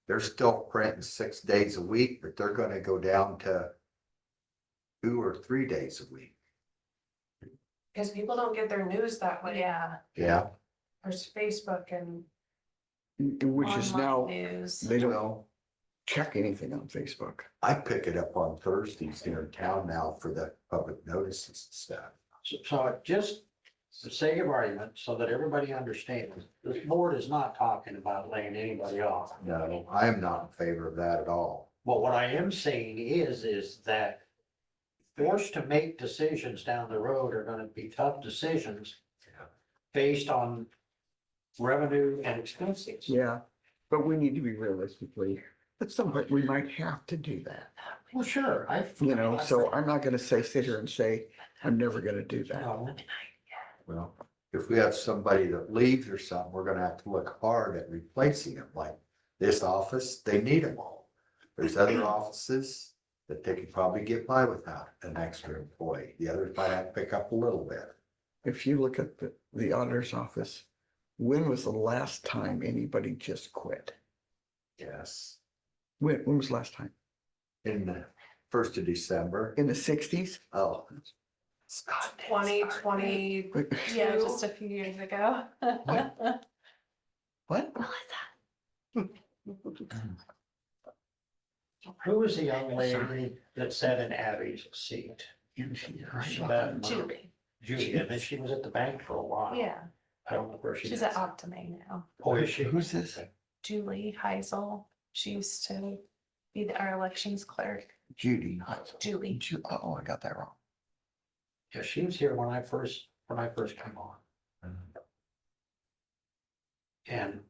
They're still printing 6 days a week, but they're gonna go down to 2 or 3 days a week. Cause people don't get their news that way. Yeah. Yeah, There's Facebook and Which is Online now, news. they don't well, check anything on Facebook. I pick it up on Thursdays here in town now for the public notices and stuff. So just for sake of argument, so that everybody understands, this board is not talking about laying anybody off. No, I am not in favor of that at all. But what I am saying is that forced to make decisions down the road are gonna be tough decisions based on revenue and expenses. Yeah, but we need to be realistically, at some point, we might have to do that. Well, sure, You know, so I'm not gonna sit here and say, I'm never gonna do that. No, Well, if we have somebody that leaves or something, we're gonna have to look hard at replacing them, like this office, they need them all. There's other offices that they could probably get by without an extra employee. The others might have to pick up a little bit. If you look at the auditor's office, when was the last time anybody just quit? Yes, When was the last time? in the 1st of December. In the sixties? Oh. Scott. 2020. Yeah, just a few years ago. What? who was the young lady that sat in Abby's seat? That- Julie. Judy, and then she was at the bank for a while. Yeah, I don't know where she is. she's at Optimum now. Oh, is she? Who's this? Julie Heisel. She used to be our elections clerk. Judy. Julie. Oh, I got that wrong. Yeah, she was here when I first came on. And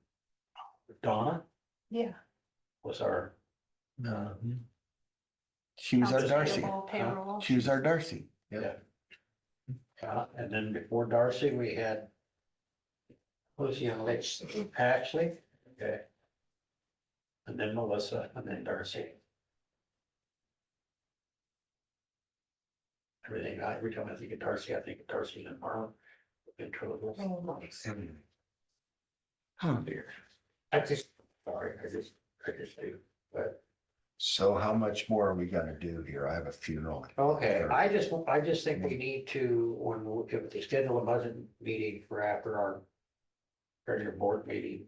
Donna Yeah. was our, She was our Accounts Darcy. payable, Payroll. She was our Darcy. yeah. And then before Darcy, we had, who was the young lady? Ashley, okay. And then Melissa, and then Darcy. Every time I think of Darcy, I think of Darcy and Marlon. In trouble. Oh dear. I just do, but, So how much more are we gonna do here? I have a funeral. okay, I just think we need to, if they schedule a budget meeting for after our regular board meeting,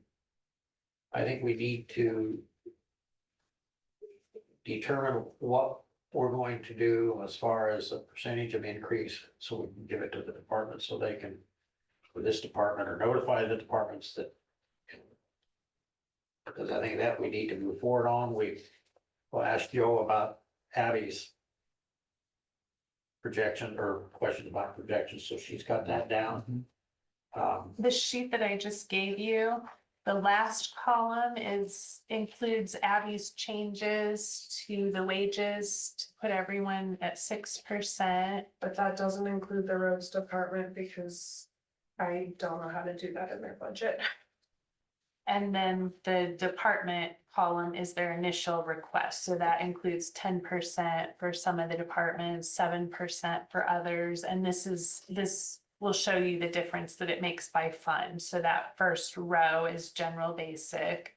I think we need to determine what we're going to do as far as the percentage of increase, so we can give it to the department, so they can, for this department, or notify the departments that. Because I think that we need to move forward on, we'll ask Joe about Abby's projection, or questions about projections, so she's got that down. The sheet that I just gave you, the last column includes Abby's changes to the wages to put everyone at 6%. But that doesn't include the roads department because I don't know how to do that in their budget. And then the department column is their initial request. So that includes 10% for some of the departments, 7% for others. And this will show you the difference that it makes by fund. So that first row is general basic.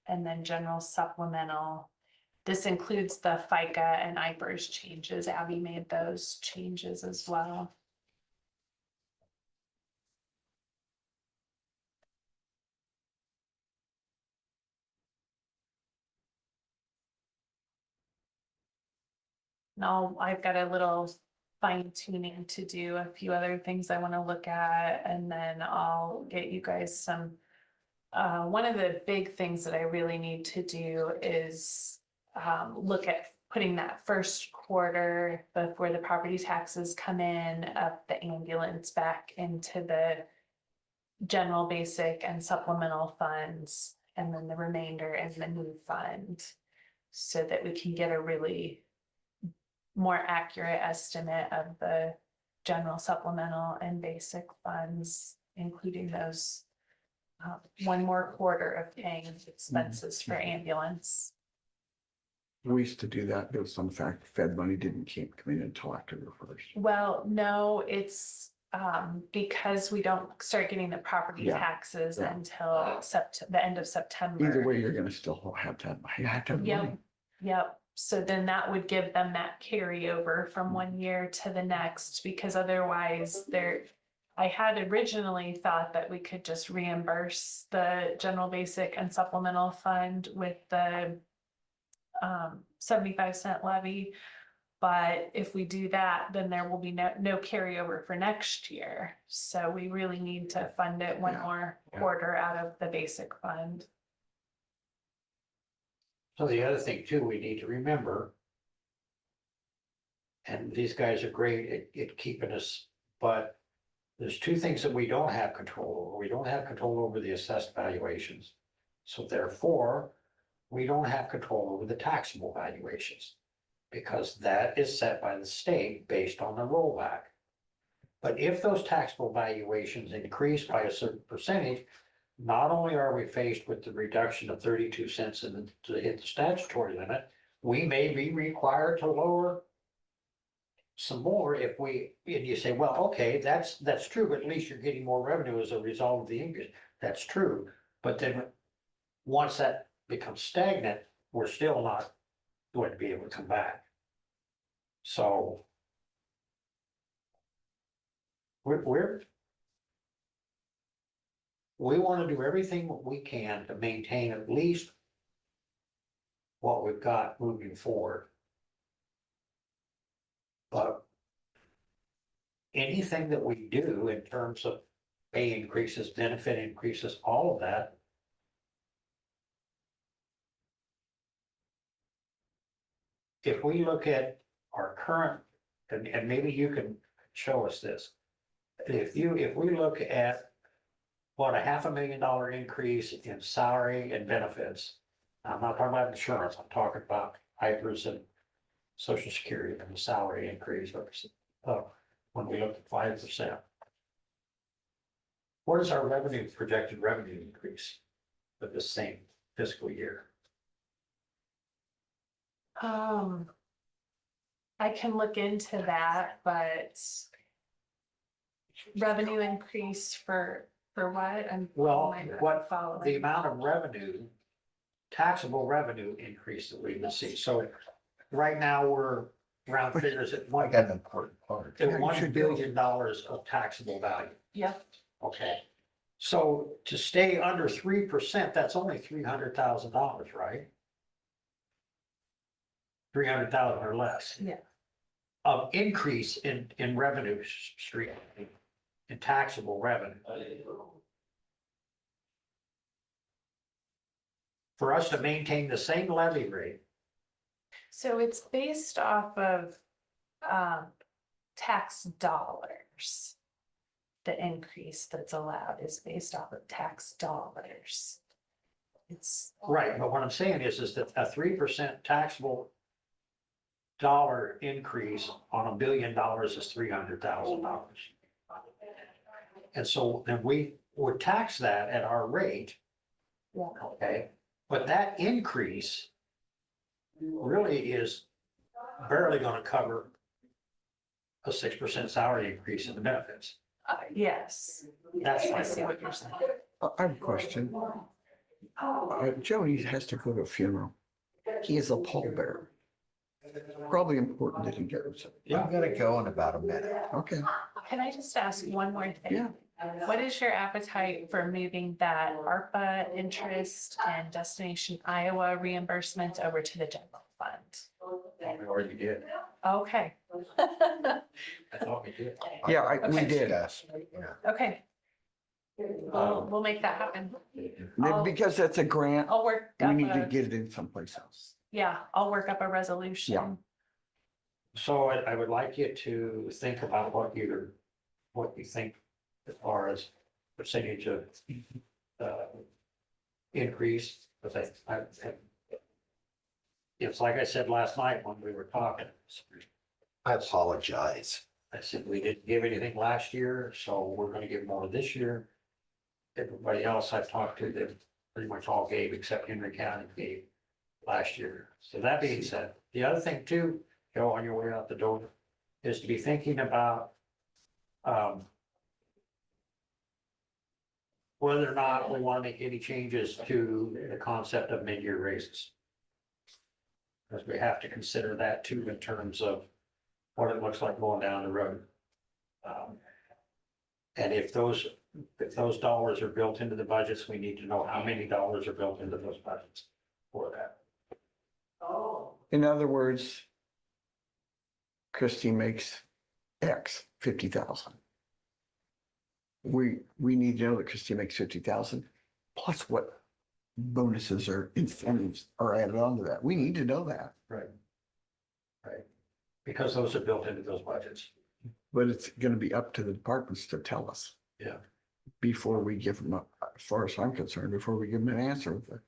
And then general supplemental. This includes the FICA and IPERS changes. Abby made those changes as well. No, I've got a little fine tuning to do, a few other things I want to look at, and then I'll get you guys some. One of the big things that I really need to do is look at putting that first quarter before the property taxes come in, up the ambulance back into the general basic and supplemental funds, and then the remainder in the new fund, so that we can get a really more accurate estimate of the general supplemental and basic funds, including those one more quarter of paying expenses for ambulance. We used to do that based on the fact Fed money didn't keep coming in until October 1st. Well, no, it's because we don't start getting the property Yeah, taxes yeah. until the end of September. Either way, you're gonna still have to have, you have to have money. Yep, yep. So then that would give them that carryover from one year to the next, because otherwise I had originally thought that we could just reimburse the general basic and supplemental fund with the 75-cent levy. But if we do that, then there will be no carryover for next year. So we really need to fund it one more quarter out of the basic fund. So the other thing too, we need to remember, and these guys are great at keeping us, but there's two things that we don't have control over. We don't have control over the assessed valuations. So therefore, we don't have control over the taxable valuations, because that is set by the state based on the rollback. But if those taxable valuations increase by a certain percentage, not only are we faced with the reduction of 32 cents to hit the statutory limit, we may be required to lower some more and you say, well, okay, that's true, but at least you're getting more revenue as a result of the increase. That's true. But then once that becomes stagnant, we're still not going to be able to come back. So we want to do everything we can to maintain at least what we've got moving forward. But anything that we do in terms of pay increases, benefit increases, all of that, if we look at our current, and maybe you can show us this. If we look at what, $500,000 increase in salary and benefits. I'm not talking about insurance, I'm talking about hypers and social security and the salary increase. When we look at 5%. What is our projected revenue increase for the same fiscal year? I can look into that, but revenue increase for what? Well, what following? The amount of revenue, taxable revenue increase that we will see. So right now, we're round figures at I got an important part. $1 billion of taxable value. Yep. Okay. So to stay under 3%, that's only $300,000, right? 300,000 or less. Yeah. Of increase in revenue stream, in taxable revenue. For us to maintain the same levy rate. So it's based off of tax dollars. The increase that's allowed is based off of tax dollars. It's Right, but what I'm saying is that a 3% taxable dollar increase on $1 billion is $300,000. And so then we would tax that at our rate. Yeah. Okay, but that increase really is barely gonna cover a 6% salary increase in the benefits. yes. That's I my see what point. you're saying. I have a question. Jody has to go to a funeral. He is a pallbearer. Probably important that he goes. I'm gonna go in about a minute. Okay. Can I just ask one more thing? Yeah. What is your appetite for moving that ARPA interest and Destination Iowa reimbursement over to the general fund? We already did. Okay. I thought we did. Yeah, we did. Discuss, yeah. Okay. We'll make that happen. Because that's a grant, I'll work. we up need to a- get it in someplace else. yeah, I'll work up a resolution. So I would like you to think about what you think as far as percentage of increase, but it's like I said last night when we were talking. I apologize. I said, we didn't give anything last year, so we're gonna give more this year. Everybody else I've talked to, they pretty much all gave, except Henry County gave last year. So that being said, the other thing too, Joe, on your way out the door, is to be thinking about whether or not we want to make any changes to the concept of mid-year raises. Because we have to consider that too in terms of what it looks like going down the road. And if those dollars are built into the budgets, we need to know how many dollars are built into those budgets for that. In other words, Christie makes X, 50,000. We need to know that Christie makes 50,000 plus what bonuses or incentives are added onto that. We need to know that. Right. Right. Because those are built into those budgets. But it's going to be up to the departments to tell us. Yeah. Before we give them, as far as I'm concerned, before we give them an answer with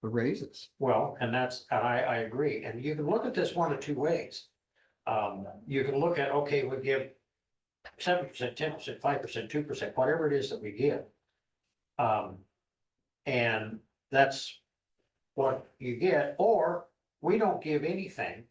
the raises. Well, and I agree. And you can look at this one of two ways. You can look at, okay, we give 7%, 10%, 5%, 2%, whatever it is that we give. And that's what you get, or we don't give anything.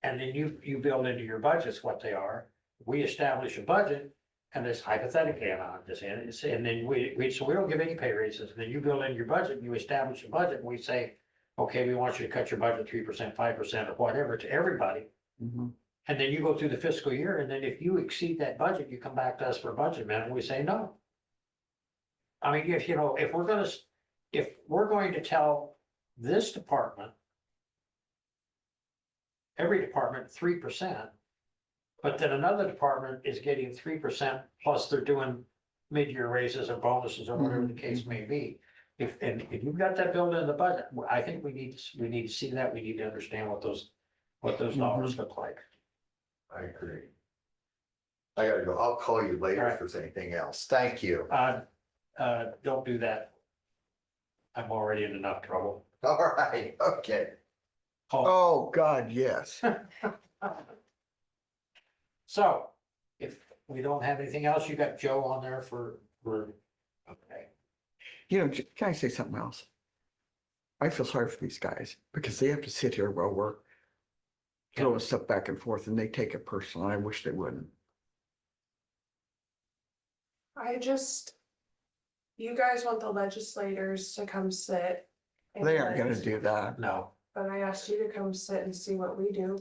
And then you build into your budgets what they are. We establish a budget, and it's hypothetically, and I'm just saying, and then so we don't give any pay raises. Then you build in your budget, and you establish a budget, and we say, okay, we want you to cut your budget 3%, 5%, or whatever to everybody. Mhm. And then you go through the fiscal year, and then if you exceed that budget, you come back to us for a budget amendment, and we say no. I mean, if we're going to tell this department, every department 3%, but then another department is getting 3% plus they're doing mid-year raises or bonuses or whatever the case may be. If you've got that built in the budget, I think we need to see that. We need to understand what those dollars look like. I agree. I gotta go. I'll call you later All if there's anything else. Thank you. Don't do that. I'm already in enough trouble. All right, okay. Oh, God, yes. So if we don't have anything else, you got Joe on there for, okay. You know, can I say something else? I feel sorry for these guys because they have to sit here while we're throwing stuff back and forth and they take it personal. I wish they wouldn't. You guys want the legislators to come sit. and They aren't let- gonna do that. No, But I asked you to come sit and see what we do.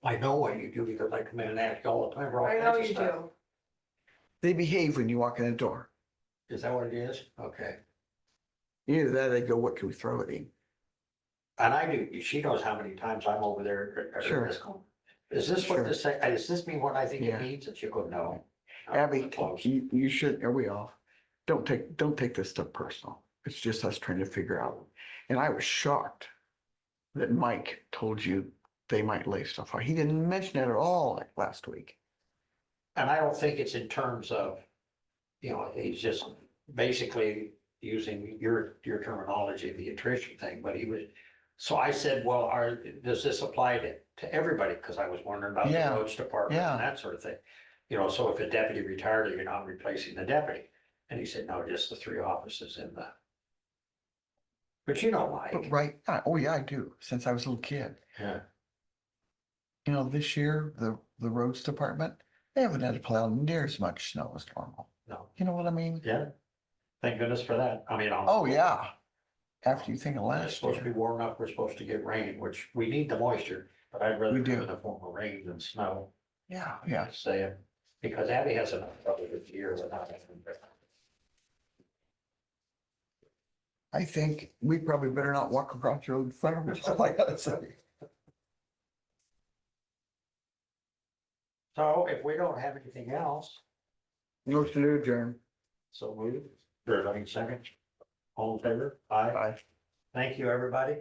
I know what you do because I come in and ask you all the time. for all I know kinds of you stuff. do. They behave when you walk in the door. Is that what it is? Okay. Either that, or they go, what can we throw at him? And I do, she knows how many times I'm over there. Sure. Is this what Sure. this, does this mean what I think Yeah. it means? And she'll go, no. Abby, Close. you should, are we off? Don't take this stuff personal. It's just us trying to figure out. And I was shocked that Mike told you they might lay stuff out. He didn't mention it at all like last week. And I don't think it's in terms of, he's just basically using your terminology, the attrition thing, but he was. So I said, well, does this apply to everybody? Because I was wondering about the Yeah, roads department yeah. and that sort of thing. So if a deputy retired, you're not replacing the deputy. And he said, no, just the 3 offices in the. But Mike. But right, oh yeah, I do, since I was a little kid. Yeah. This year, the roads department, they haven't had to plow near as much snow as normal. No. You know what I mean? Yeah. Thank goodness for that. I mean. Oh, yeah. After you think of It's last supposed to be year. warm up. We're supposed to get rain, which we need the moisture, but I'd rather We have do. it in the form of rain than snow. Yeah, yeah. Just saying, because Abby has enough trouble this year without having. I think we probably better not walk across the road in front of it, just like I say. So if we don't have anything else, Motion to adjourn. so move. There's any second. All in favor? Aye. Bye. Thank you, everybody.